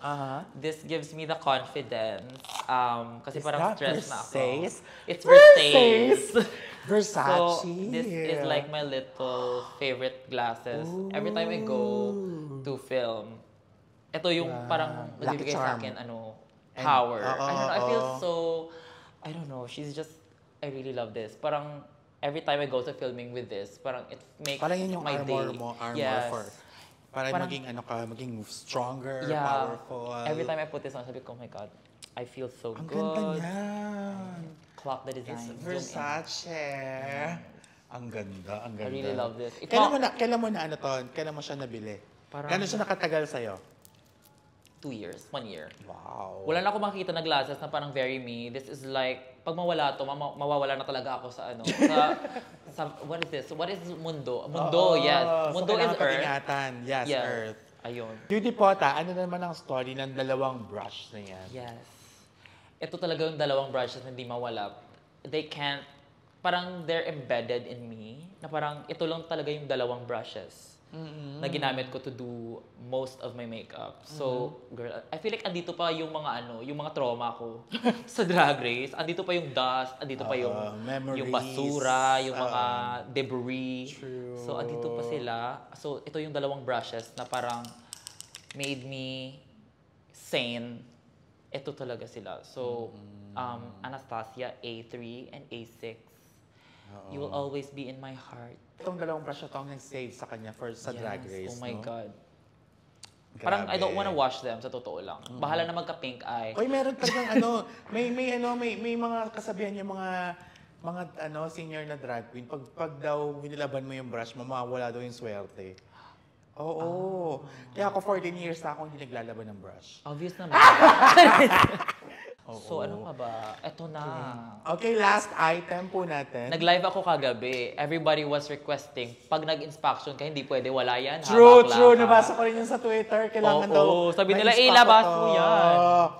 this gives me the confidence. Kasi Is parang that stress na ako. Versace? It's Versace. Versace. So, this is like my little favorite glasses. Every time I go to film, ito yung parang Lucky nagbibigay sa charm. akin, power. I feel so, I don't know, I really love this. Parang, every time I go to filming with this, parang it makes Parang yun yung my armor day. mo. Yes. Para maging maging stronger, Yeah. powerful. Every time I put this on, sabi ko, oh my God, I feel so Ang good. ganda niyan. Clock the design. It's zoom in. Versace. Ang ganda, ang ganda. I really love this. Kailan mo na kailan mo siya nabili? Parang- Gano'n siya nakatagal sa'yo? 2 years, 1 year. Wow. Wala na ako makikita na glasses na parang very me. This is like, pag mawala to, mawawala na talaga ako sa what is this? What is mundo? Mundo, yes. Mundo so is kailangan Earth. pag-ingatan. Yes, Earth. Ayun. Yudipota, ano naman ang story ng dalawang brush na yan? Yes. Ito talaga yung dalawang brushes na hindi mawala. They can't, parang they're embedded in me, na parang ito lang talaga yung dalawang brushes na ginamit ko to do most of my makeup. So, girl, I feel like andito pa yung mga yung mga trauma ko sa Drag Race. Andito pa yung dust, andito pa yung memories. basura, yung mga debris. True. So, andito pa sila. So, ito yung dalawang brushes na parang made me sane. Ito talaga sila. So, Anastasia A3 and A6. You will always be in my heart. itong dalawang brush na to ang nag-save sa kanya sa Drag Race. Oh my no? God. Grabe. Parang I don't wanna wash them, sa totoo lang. Bahala na magka-pink eye. Oy, meron talagang may mga kasabihan yung mga senior na drag queen. Pag daw nilaban mo yung brush, mawawala daw yung swerte. Oo. Kaya ako 14 years na ako hindi naglalaban ng brush. Obvious naman. So ano pa ba? Eto na. Okay, last item po natin. Nag-live ako kagabi. Everybody was requesting, pag nag-inspection ka, hindi pwede, wala yan. True, bakla true. ka. Nabasa ko rin yun sa Twitter. Kailangan daw. Sabi nila, ma-inspect labas ko mo to. yan.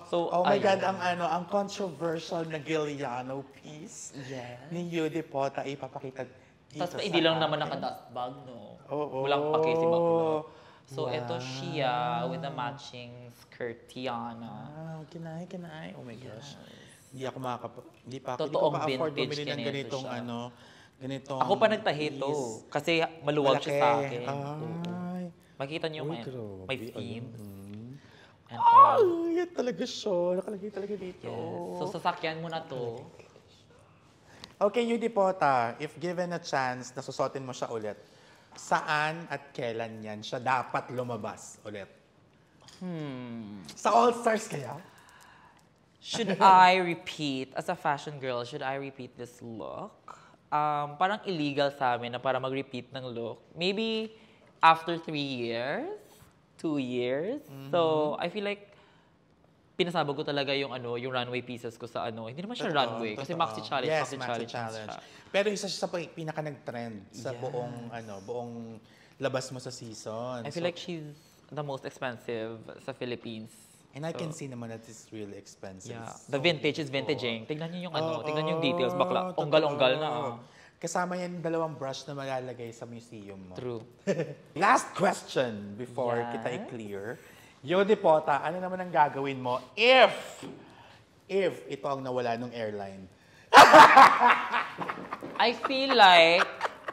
So, oh my ayun. God, ang controversial na Giuliano piece Yes. ni Yudi Pota ipapakita dito Tapos sa hindi lang atin. naman naka-dust bag, no? Oo. Walang pake si bakla. So, Wow. ito siya with the matching skirt, Tiana. Kinay. Oh my gosh. Hindi pa hindi Totoong ko pa-afford vintage bumili ng kinento ganitong siya. ganitong Ako pa nagtahi to. piece. Kasi maluwag siya sa Malaki. akin. Oo. Ay. Makita niyo Uy, may grabe. theme. And Ah, all. yan talaga siya. Nakalagay talaga dito. Yes. So, sasakyan mo na to. Okay, Yudi Pota, if given a chance na susuotin mo siya ulit, saan at kailan yan siya dapat lumabas ulit? Sa All-Stars kaya? Should I repeat, as a fashion girl, should I repeat this look? Parang illegal sa amin na para mag-repeat ng look. Maybe after 3 years, 2 years. So, I feel like pinasabog ko talaga yung runway pieces ko sa Hindi naman siya runway kasi maxi challenge, Yes, maxi challenge. Siya. Pero isa siya sa pinaka nag-trend sa buong labas mo sa season. I feel like she's the most expensive sa Philippines. And I can see naman that it's really expensive. Yeah. So, The vintage is vintaging. Tignan niyo yung tignan niyo yung details. Bakla, totoo. onggal-onggal na. Kasama yan yung dalawang brush na malalagay sa museum mo. True. Last question before Yes. kita i-clear. Yodi Pota, ano naman ang gagawin mo if ito ang nawala ng airline? I feel like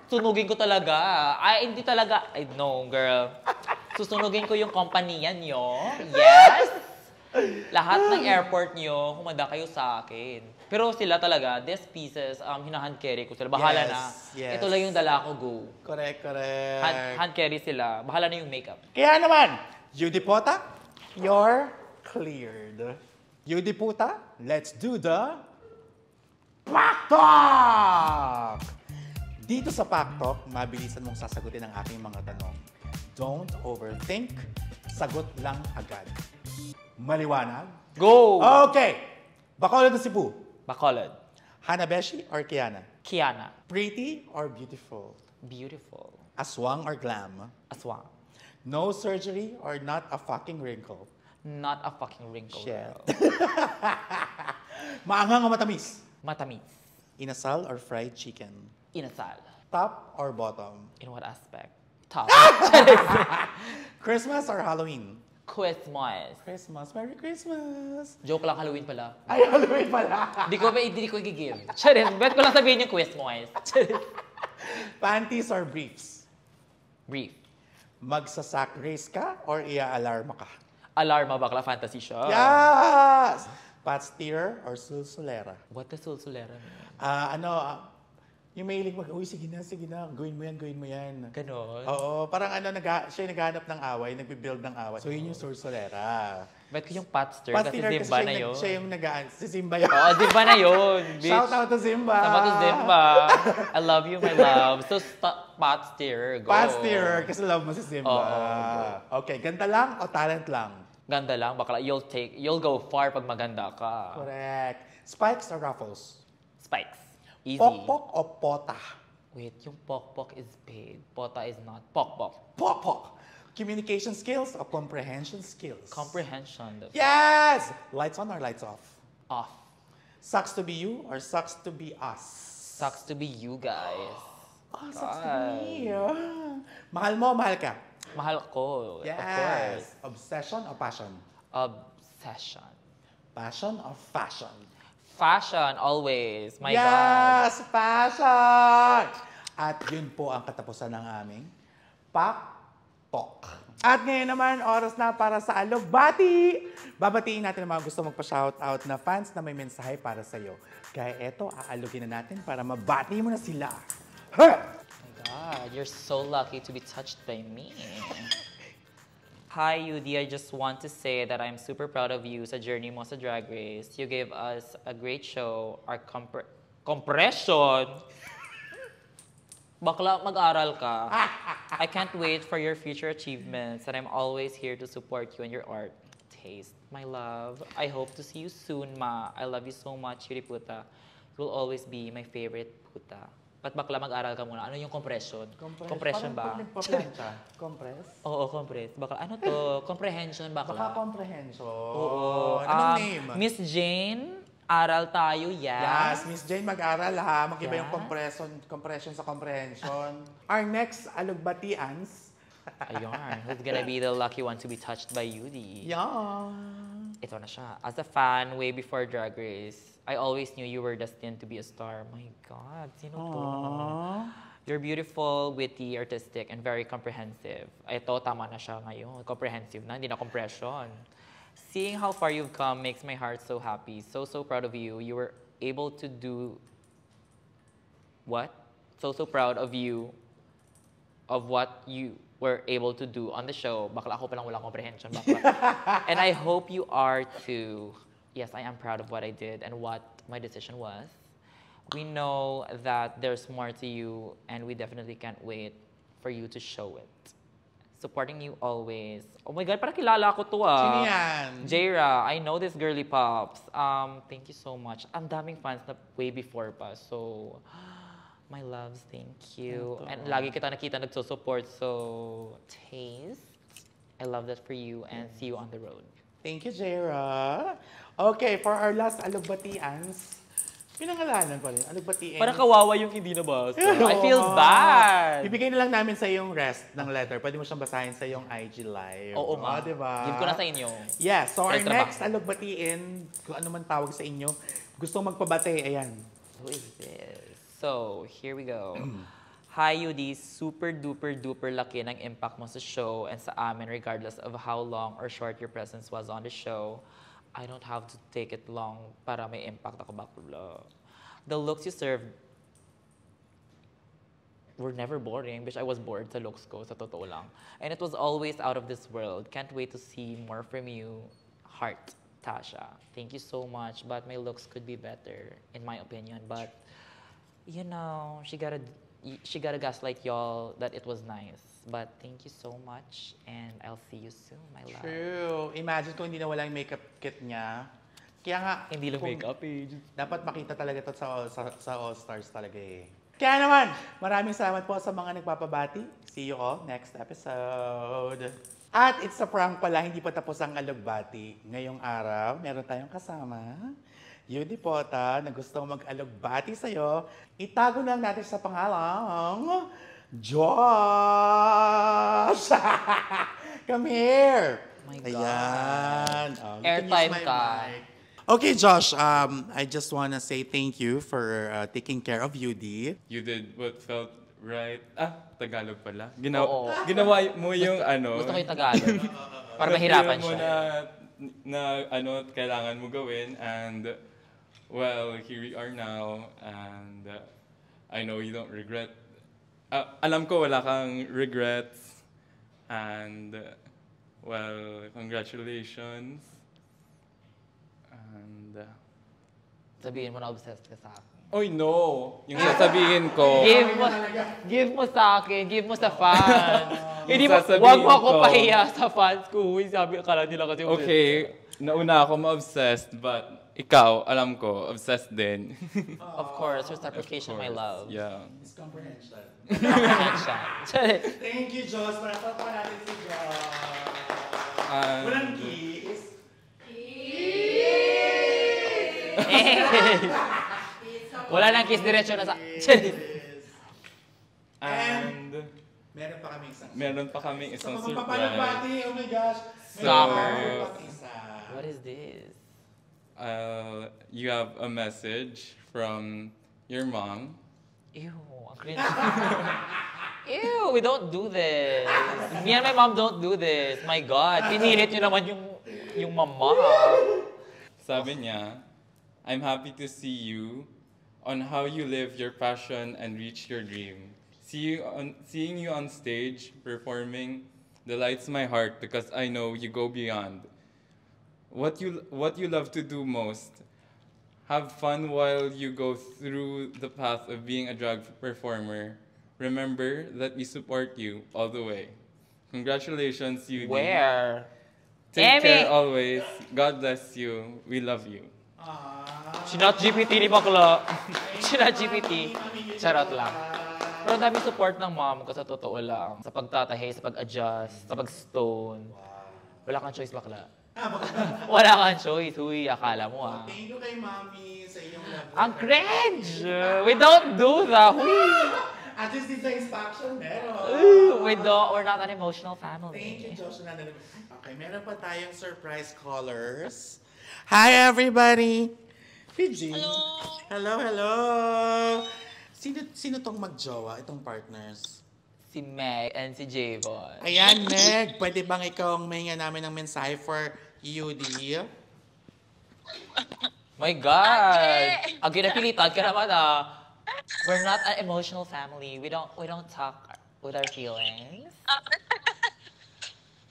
sunugin ko talaga. Hindi talaga. No, girl. Susunugin ko yung company nyo. Yes! Lahat ng airport nyo, humanda kayo sa akin. Pero sila talaga, these pieces, hinahand carry ko sila. Bahala na. Yes. Ito lang yung dala ko, go. Correct. Hand carry sila. Bahala na yung makeup. Kaya naman, Yudi Pota, you're cleared. Yudi Pota, let's do the Pack Talk! Dito sa Pack Talk, mabilisan mong sasagutin ang aking mga tanong. Don't overthink, sagot lang agad. Maliwanag? Go! Okay! Bacolod na Cebu. Bacolod. Hanabeshi or Kiana? Kiana. Pretty or beautiful? Beautiful. Aswang or glam? Aswang. No surgery or not a fucking wrinkle? Not a fucking wrinkle, Shit. girl. Maanghang o matamis? Matamis. Inasal or fried chicken? Inasal. Top or bottom? In what aspect? Top. Christmas or Halloween? Christmas. Christmas. Merry Christmas! Joke lang, Halloween pala. Ay, Halloween pala! Hindi ko i-give. Charis, bet ko lang sabihin yung Christmas. Charis. Panties or briefs? Brief. Magsasack race ka or ia-alarma ka? Alarma, bakla, fantasy siya. Yes! Pat steer or sulsulera? What does sulsulera mean? Yung mailing uy, sige na, gawin mo yan. Ganon. Oo, parang siya yung naghahanap ng away, nagbibuild ng away. So yun yung sulsulera. Bet ko yung patster Pat kasi steer Zimba na yun. siya yung si Zimba yun. Oo, Zimba na yun, bitch. Shout out to Zimba! Sama to Zimba. I love you, my love. So, pot steer, go. Pat steer, kasi love mo si Zimba. Oo, Okay, ganda lang o talent lang? Ganda lang, bakla, you'll go far pag maganda ka. Correct. Spikes or ruffles? Spikes. Easy. Pokpok o pota? Wait, yung pokpok is paid. Pota is not. Pokpok. Pokpok. Communication skills or comprehension skills? Comprehension. Yes! Lights on or lights off? Off. Sucks to be you or sucks to be us? Sucks to be you guys. Oh, sucks to be you. Mahal mo, mahal ka? Mahal ko. Yes. Of course. Obsession or passion? Obsession. Passion or fashion? Fashion, always. My God. Yes! Fashion! At yun po ang katapusan ng aming Pak Talk. At ngayon naman, oras na para sa Alugbati! Babatiin natin ang mga gusto magpa-shoutout na fans na may mensahe para sa'yo. Kaya eto, aalugin na natin para mabati mo na sila. Huh! God, you're so lucky to be touched by me. Hi, Yudi. I just want to say that I'm super proud of you sa journey mo sa Drag Race. You gave us a great show. Our compression. Bakla, mag-aral ka. I can't wait for your future achievements, and I'm always here to support you and your art taste. My love, I hope to see you soon, ma. I love you so much, Yuri Puta. You will always be my favorite puta. Ba't bakla mag-aral ka muna? Ano yung compression? Compression ba? Parang nagpa-plancha. Compress? Oo, compress. Bakla, ano to? Comprehension, bakla. Baka comprehension. Oo. Anong name? Miss Jane, aral tayo, Yes, yes. Miss Jane, mag-aral ha. Mag-iba yung Yes. compression sa comprehension. Our next alugbatians. Ayun, who's gonna be the lucky one to be touched by Yudi? Yeah. Ito na siya. As a fan, way before Drag Race, I always knew you were destined to be a star. My God, sino to? Aww. You're beautiful, witty, artistic, and very comprehensive. Ito, tama na siya ngayon. Comprehensive na, hindi na compression. Seeing how far you've come makes my heart so happy. So proud of you. You were able to do... What? So proud of you, of what you were able to do on the show. Bakla ako palang walang comprehension. Bakla. And I hope you are too. Yes, I am proud of what I did and what my decision was. We know that there's more to you, and we definitely can't wait for you to show it. Supporting you always. Oh my God, parang kilala ko to ah. Sino yan? Jaira, I know this girly pops. Thank you so much. Ang daming fans na way before pa. So, my loves, thank you. Ito. And lagi kita nakita nagsusupport. So, taste. I love that for you and see you on the road. Thank you, Jaira. Okay, for our last alugbatians, pinangalanan ko rin, alugbatians. Parang kawawa yung hindi nabasa. I feel bad. Ibigay na lang namin sa yung rest ng letter. Pwede mo siyang basahin sa yung IG Live. Oo nga. Diba? Give ko na sa inyo. Yes, so our Extra ba? next alugbatiin, kung ano man tawag sa inyo, gusto magpabate, ayan. Who is this? So, here we go. Hi, Yudi. Super duper duper laki ng impact mo sa show and sa amin regardless of how long or short your presence was on the show. I don't have to take it long para may impact ako bakla. The looks you served were never boring, which I was bored sa looks ko, sa totoo lang. And it was always out of this world. Can't wait to see more from you. Heart, Tasha. Thank you so much, but my looks could be better, in my opinion. But, you know, she gotta gaslight y'all that it was nice. But thank you so much, and I'll see you soon, my love. True. Imagine kung hindi na wala yung makeup kit niya. Kaya nga, Hindi lang kung- makeup eh. Dapat makita talaga ito sa All-Stars talaga eh. Kaya naman, maraming salamat po sa mga nagpapabati. See you all next episode. At it's a prank pala, hindi pa tapos ang alugbati. Ngayong araw, meron tayong kasama. Yudi Pota, na gusto mag-alugbati sa'yo. Itago lang natin sa pangalang Josh! Come here! My God. Ayan. Oh, you can Airtime use my ka. mic. Okay, Josh, I just want to say thank you for taking care of Yudi. You did what felt right. Tagalog pala. Oo. Ginawa mo yung ano. Gusto ko yung Tagalog. Para mahirapan mo siya. na ano kailangan mo gawin, and well, here we are now, and I know you don't regret. Alam ko wala kang regrets, and well, congratulations. And Sabihin mo na obsessed ka sa akin. oy no, yung sasabihin ko. Give mo sa akin, give mo sa fans. Hindi mo, Sasabihin wag mo ako ko. pahiya sa fans ko. Uy, sabi, akala nila kasi Okay, nauna ako ma-obsessed, but ikaw, alam ko, obsessed din. Of course, reciprocation, my love. Yeah. It's comprehension. Comprehension. Thank you, Josh. Para pa natin si Josh. And- Walang kiss. Wala nang kiss, diretso na sa... And Meron pa kami isang meron pa kaming Sa isang mga surprise. papalabati, oh my gosh. Summer. Meron pa isa. What is this? You have a message from your mom. Ew, ang cringe. Ew, we don't do this. Me and my mom don't do this. My God, pinilit nyo naman yung mama. Sabi niya, I'm happy to see you on how you live your passion and reach your dream. Seeing you on stage performing delights my heart because I know you go beyond. What you love to do most. Have fun while you go through the path of being a drag performer. Remember that we support you all the way. Congratulations, UD. Where? Take Amy! care always. God bless you. We love you. Sinat GPT ni bakla. Sinat GPT. Charot lang. Pero dami support ng mom ko sa totoo lang. Sa pagtatahi, sa pag-adjust, sa pag-stone. Wala kang choice bakla. Wala kang choice. Huy, akala mo ah. Thank you kay Mami sa inyong love. Ang cringe! We don't do that. Huy! At least dito sa instruction, meron. We're not an emotional family. Thank you, Joshua. Okay, meron pa tayong surprise callers. Hi, everybody! Fiji. Hello, hello! Sino tong magjowa, itong partners? Si Meg and si Javon. Ayan, Meg, pwede bang ikaw ang mahinga namin ng mensahe for UD? My God! Ang ginapilitan ka naman ah. We're not an emotional family. We don't talk with our feelings.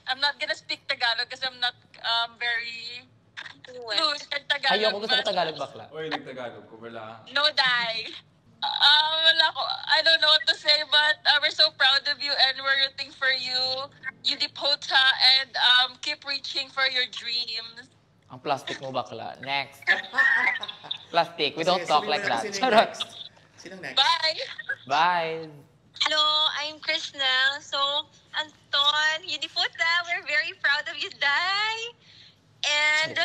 I'm not gonna speak Tagalog because I'm not very fluent in Tagalog. Ayoko gusto ko but Tagalog bakla. Oy, nagtagalog ko. Wala. No die. Wala ko. I don't know what to say, but we're so proud of you and we're rooting for you. You Dipota and keep reaching for your dreams. Ang plastic mo bakla. Next. Plastic. We don't Sige, talk sabihin like mo na that. sino yung Charot. next. Sinong next? Bye! Bye. Hello, I'm Krishna. So, Anton, Yudiputa, we're very proud of you, Dai. And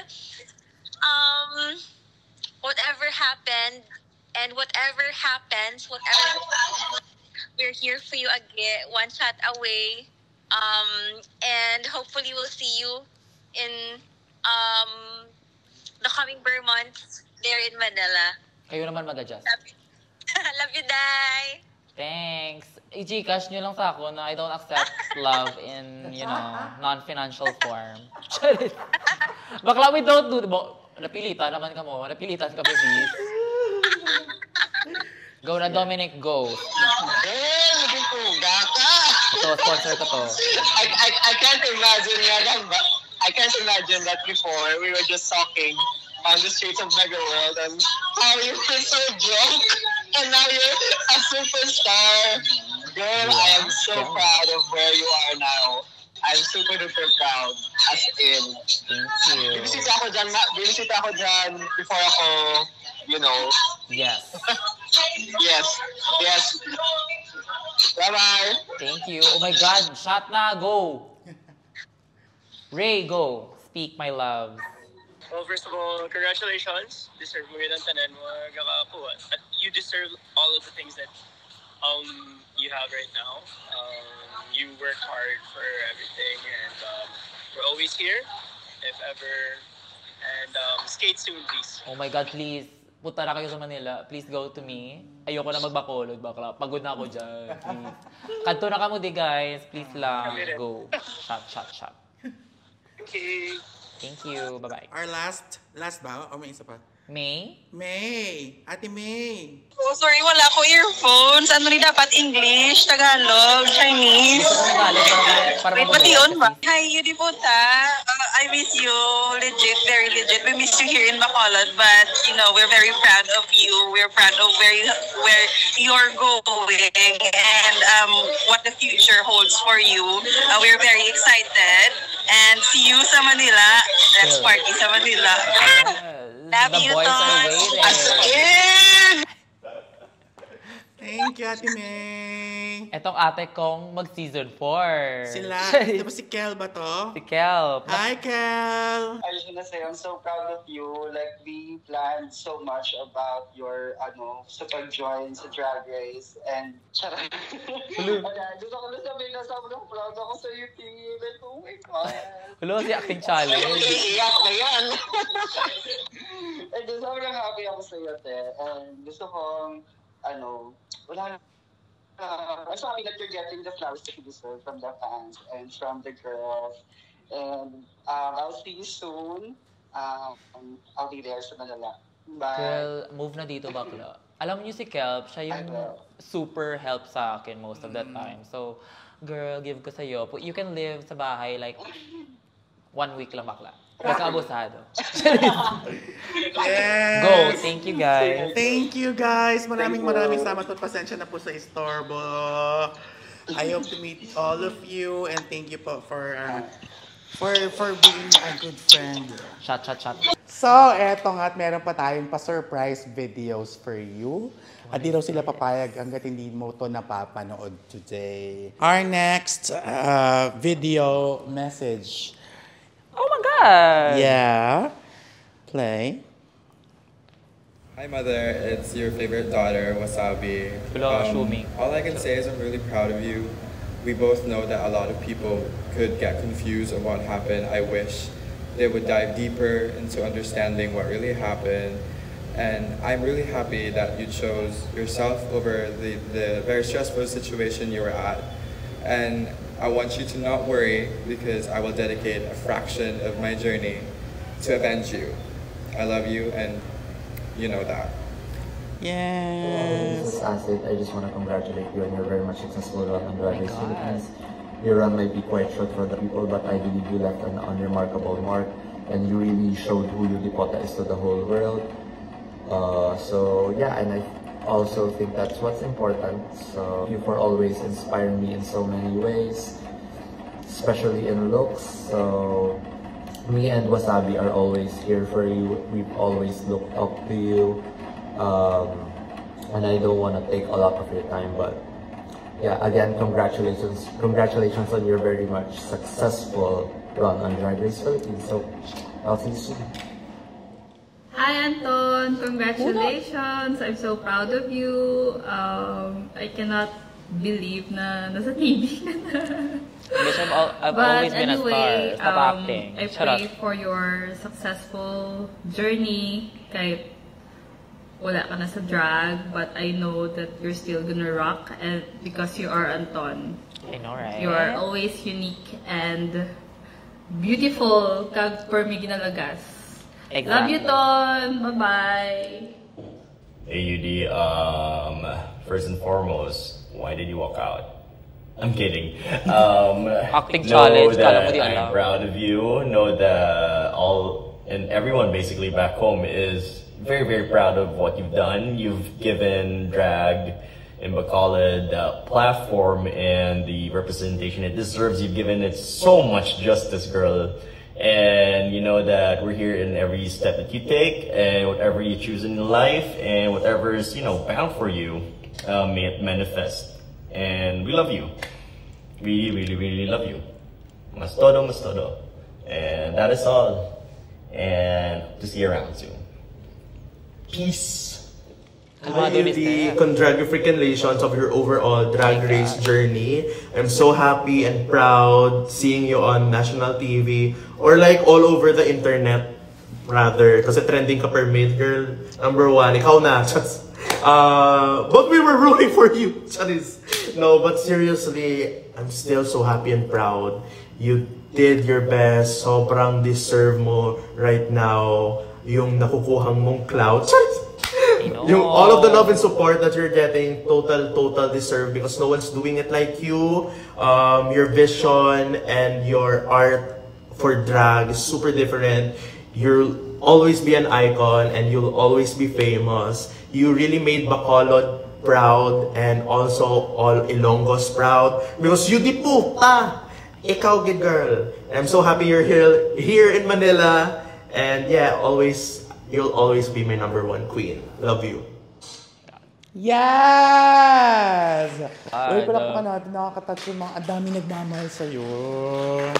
whatever happened and whatever happens, we're here for you again, one shot away. And hopefully we'll see you in the coming months there in Manila. Kayo naman mag-adjust. Love you, Dai. Thanks. I-Gcash nyo lang sa ako na I don't accept love in, non-financial form. Charit. Bakla, we don't do... Napilitan naman ka mo. Napilitan ka pa, sis. Go na, Dominic, go. Ito, sponsor ko to. I can't imagine I can't imagine that before we were just talking on the streets of Mega World and how you were so broke and now you're a superstar. Girl, I am so proud of where you are now. I'm super duper proud. As in, Thank you. binisita ako dyan before ako, Yes. Yes. Bye-bye. Thank you. Oh my God, shot na, go. Ray, go. Speak, my love. Well, first of all, congratulations. Deserve mo yun ang tanan mo. At you deserve all of the things that you have right now. You work hard for everything, and we're always here, if ever. And skate soon, please. Oh my God, please. Punta na kayo sa Manila. Please go to me. Ayoko na magbakolod, bakla. Pagod na ako dyan. Please. Kanto na kamo di, guys. Please lang. Go. Shot. Okay. Thank you. Bye-bye. Our last ba? O may isa pa? May? May! Ate May! Oh, sorry, wala ko earphones. Ano ni dapat? English, Tagalog, Chinese? Para Wait, pati yun ba? Hi, Yudiputa. I miss you. Legit, very legit. We miss you here in Bacolod, but, we're very proud of you. We're proud of where you're going and what the future holds for you. We're very excited. And see you sa Manila. Let's party sa Manila. Love The you, boys are Tots. waiting. Thank you, Ate May! Etong ate kong mag-season 4. Sila, di ba si Kel ba to? Si Kel. Hi, Kel! I just want to say I'm so proud of you. Like, we planned so much about your, sa pag-join sa Drag Race. And, charot. Gusto ko na sabihin na sobrang proud ako sa iyo, Tingin. Like, oh my God. Hello, si acting challenge. Iiyak na yan. And sobrang happy ako sa iyo, te. And gusto kong, wala I'm so happy that you're getting the flowers that you deserve from the fans and from the girls. And I'll see you soon. I'll be there sa Manila. Bye. Girl, move na dito bakla. Alam niyo si Kelp, siya yung Ano? super help sa akin most of the time. So, girl, give ko sa'yo. You can live sa bahay like 1 week lang bakla. Nagkaabusado. Yes! Go! Thank you guys. Thank you guys. Maraming salamat po. Pasensya na po sa istorbo. I hope to meet all of you and thank you po for being a good friend. Shot. So, eto nga at meron pa tayong pa-surprise videos for you. At di raw sila papayag hanggat hindi mo to napapanood today. Our next video message. Oh my God! Yeah. Play. Hi, Mother. It's your favorite daughter, Wasabi. All I can say is I'm really proud of you. We both know that a lot of people could get confused on what happened. I wish they would dive deeper into understanding what really happened. And I'm really happy that you chose yourself over the very stressful situation you were at. And I want you to not worry because I will dedicate a fraction of my journey to avenge you. I love you and you know that. Yes. This is Acid. I just want to congratulate you on your very much successful run on Drag Race Philippines. Your run might be quite short for the people, but I believe you left an unremarkable mark and you really showed who Yudipota is to the whole world. So yeah, and I also think that's what's important. So you for always inspiring me in so many ways, especially in looks. So me and Wasabi are always here for you. We've always looked up to you. And I don't want to take a lot of your time, but yeah, again, congratulations on your very much successful run on Drag Race Philippines. So I'll see you soon. Hi Anton, congratulations! I'm so proud of you. I cannot believe na nasa TV ka na. Because I've always been a star. Stop acting. I Shut pray up. for your successful journey kahit wala ka na sa drag, but I know that you're still gonna rock and because you are Anton. I know, right? You are always unique and beautiful kag permi ginalagas. Exactly. Love you, Ton! Bye-bye! AUD, first and foremost, why did you walk out? I'm kidding. Acting know challenge, kala mo that di I'm alam. proud of you. Know that all and everyone basically back home is very, very proud of what you've done. You've given drag in Bacolod the platform and the representation it deserves. You've given it so much justice, girl. And you know that we're here in every step that you take and whatever you choose in life and whatever is, bound for you, may it manifest. And we love you. We really, really love you. Mas todo, mas todo. And that is all. And to see you around soon. Peace. Congratulations of your overall drag race journey. I'm so happy and proud seeing you on national TV or like all over the internet rather. Kasi trending ka per minute, girl. Number 1, ikaw na. But we were rooting for you. No, but seriously, I'm still so happy and proud. You did your best. Sobrang deserve mo right now yung nakukuhang mong clout. All of the love and support that you're getting, total deserve because no one's doing it like you. Your vision and your art for drag is super different. You'll always be an icon and you'll always be famous. You really made Bacolod proud and also all Ilonggos proud because you di puta! Ikaw, good girl. And I'm so happy you're here in Manila and yeah, you'll always be my #1 queen. Love you. Yes! Uy, pala ka natin, nakakatouch yung mga, ang dami nagmamahal sa'yo.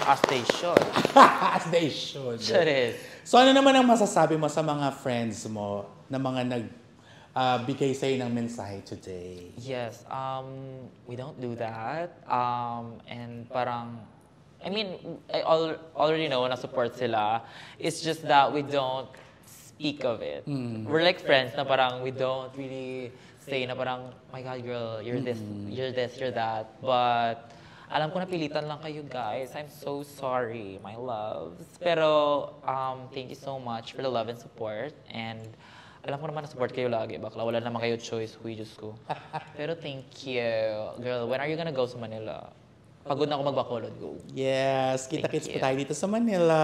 As they should. As they should. Should is. So ano naman ang masasabi mo sa mga friends mo na mga bigay sa'yo ng mensahe today? Yes, we don't do that. And parang, I mean, I already know na support sila. It's just that we don't speak of it. We're like friends na parang we don't really say na parang, my God, girl, you're this, you're that. But alam ko napilitan lang kayo, guys. I'm so sorry, my loves. Pero thank you so much for the love and support. And Alam ko naman na support kayo lagi, bakla. Wala naman kayo choice, huy, Diyos ko. Pero thank you. Girl, when are you gonna go sa Manila? Pagod na ako mag-Bacolod, go. Yes, kita-kits po tayo dito sa Manila.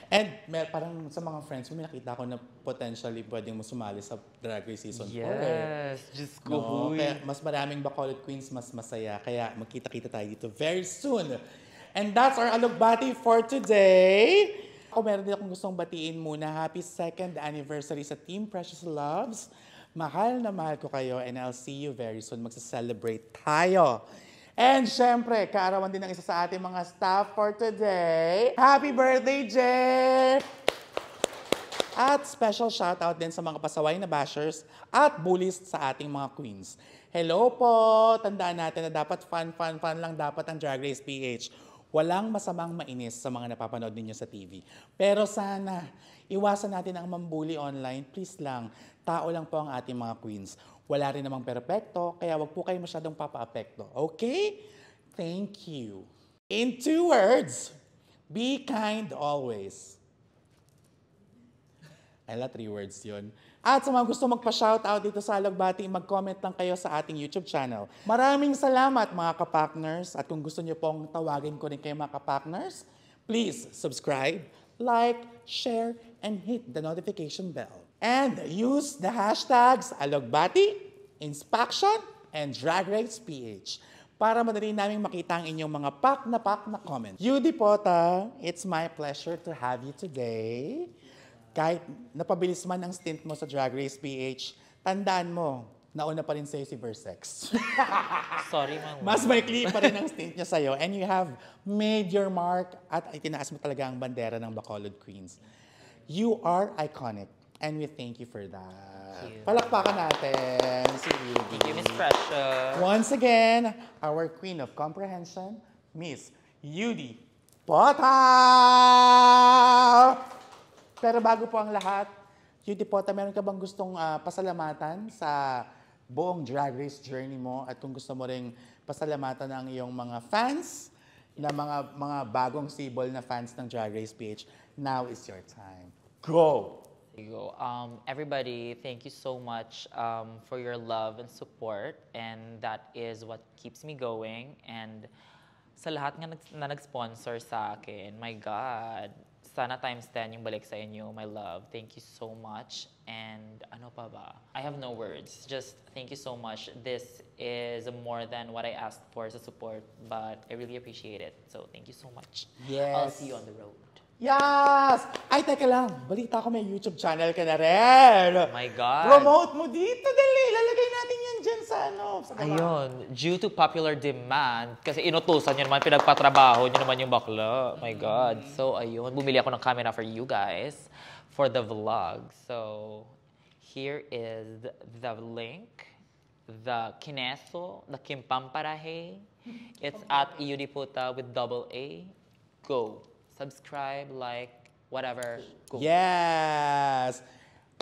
And parang sa mga friends mo, may nakita ko na potentially pwedeng mo sumali sa Drag Race Season 4. Yes, Diyos ko, huy. Kaya mas maraming Bacolod Queens, mas masaya. Kaya magkita-kita tayo dito very soon. And that's our Alugbati for today. Ako meron din akong gustong batiin muna. Happy 2nd anniversary sa Team Precious Loves. Mahal na mahal ko kayo and I'll see you very soon. Magsa-celebrate tayo. And syempre, kaarawan din ng isa sa ating mga staff for today. Happy birthday, Jeff! At special shoutout din sa mga pasaway na bashers at bullies sa ating mga queens. Hello po! Tandaan natin na dapat fun lang dapat ang Drag Race PH. Walang masamang mainis sa mga napapanood ninyo sa TV. Pero sana, iwasan natin ang mambuli online. Please lang, tao lang po ang ating mga queens. Wala rin namang perpekto, kaya wag po kayo masyadong papa-apekto. Okay? Thank you. In 2 words, be kind always. Ay, 3 words yun. At sa mga gusto magpa-shoutout dito sa Alugbati, mag-comment lang kayo sa ating YouTube channel. Maraming salamat mga kapakners. At kung gusto niyo pong tawagin ko rin kayo mga kapakners, please subscribe, like, share, and hit the notification bell. And use the hashtags Alugbati, Inspection, and Drag Race PH para madali namin makita ang inyong mga pak na comments. Yudi Pota, it's my pleasure to have you today. Kahit napabilis man ang stint mo sa Drag Race PH, tandaan mo, nauna pa rin sa'yo si Versex. Sorry, Ma'am. Mas maikli pa rin ang stint niya sa'yo and you have made your mark at itinaas mo talaga ang bandera ng Bacolod Queens. You are iconic and we thank you for that. Palakpakan natin si Yudi. Thank you, Miss Precious. Once again, our Queen of Comprehension, Miss Yudi Pota! Pero bago po ang lahat, Yudi Pota, meron ka bang gustong pasalamatan sa buong Drag Race journey mo at kung gusto mo ring pasalamatan ang iyong mga fans, na mga bagong sibol na fans ng Drag Race PH, now is your time. Go! Everybody, thank you so much for your love and support, and that is what keeps me going. And sa lahat na nag-sponsor sa akin, my God, sana times 10 yung balik sa inyo, my love. Thank you so much. And ano pa ba? I have no words. Just thank you so much. This is more than what I asked for sa support, but I really appreciate it. So thank you so much. Yes. I'll see you on the road. Yes! Ay, teka lang. Balita ko may YouTube channel ka na rin. Oh my God. Promote mo dito. Dali, lalagay natin yan dyan sa sa baba. Ayun, due to popular demand, kasi inutusan nyo naman, pinagpatrabaho nyo naman yung bakla. Oh my God. So, ayun, bumili ako ng camera for you guys for the vlog. So, here is the link, the Kineso, the Kimpamparahe. It's at Iudiputa with AA. Go. Subscribe, like, whatever. Go. Yes!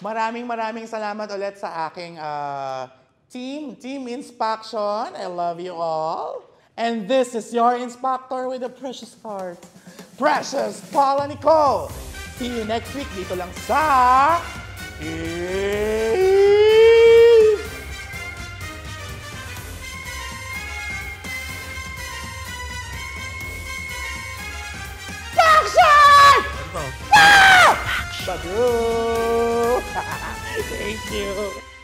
Maraming salamat ulit sa aking Team Inspection. I love you all. And this is your inspector with a precious heart, Precious Paula Nicole. See you next week dito lang sa Action! Thank you.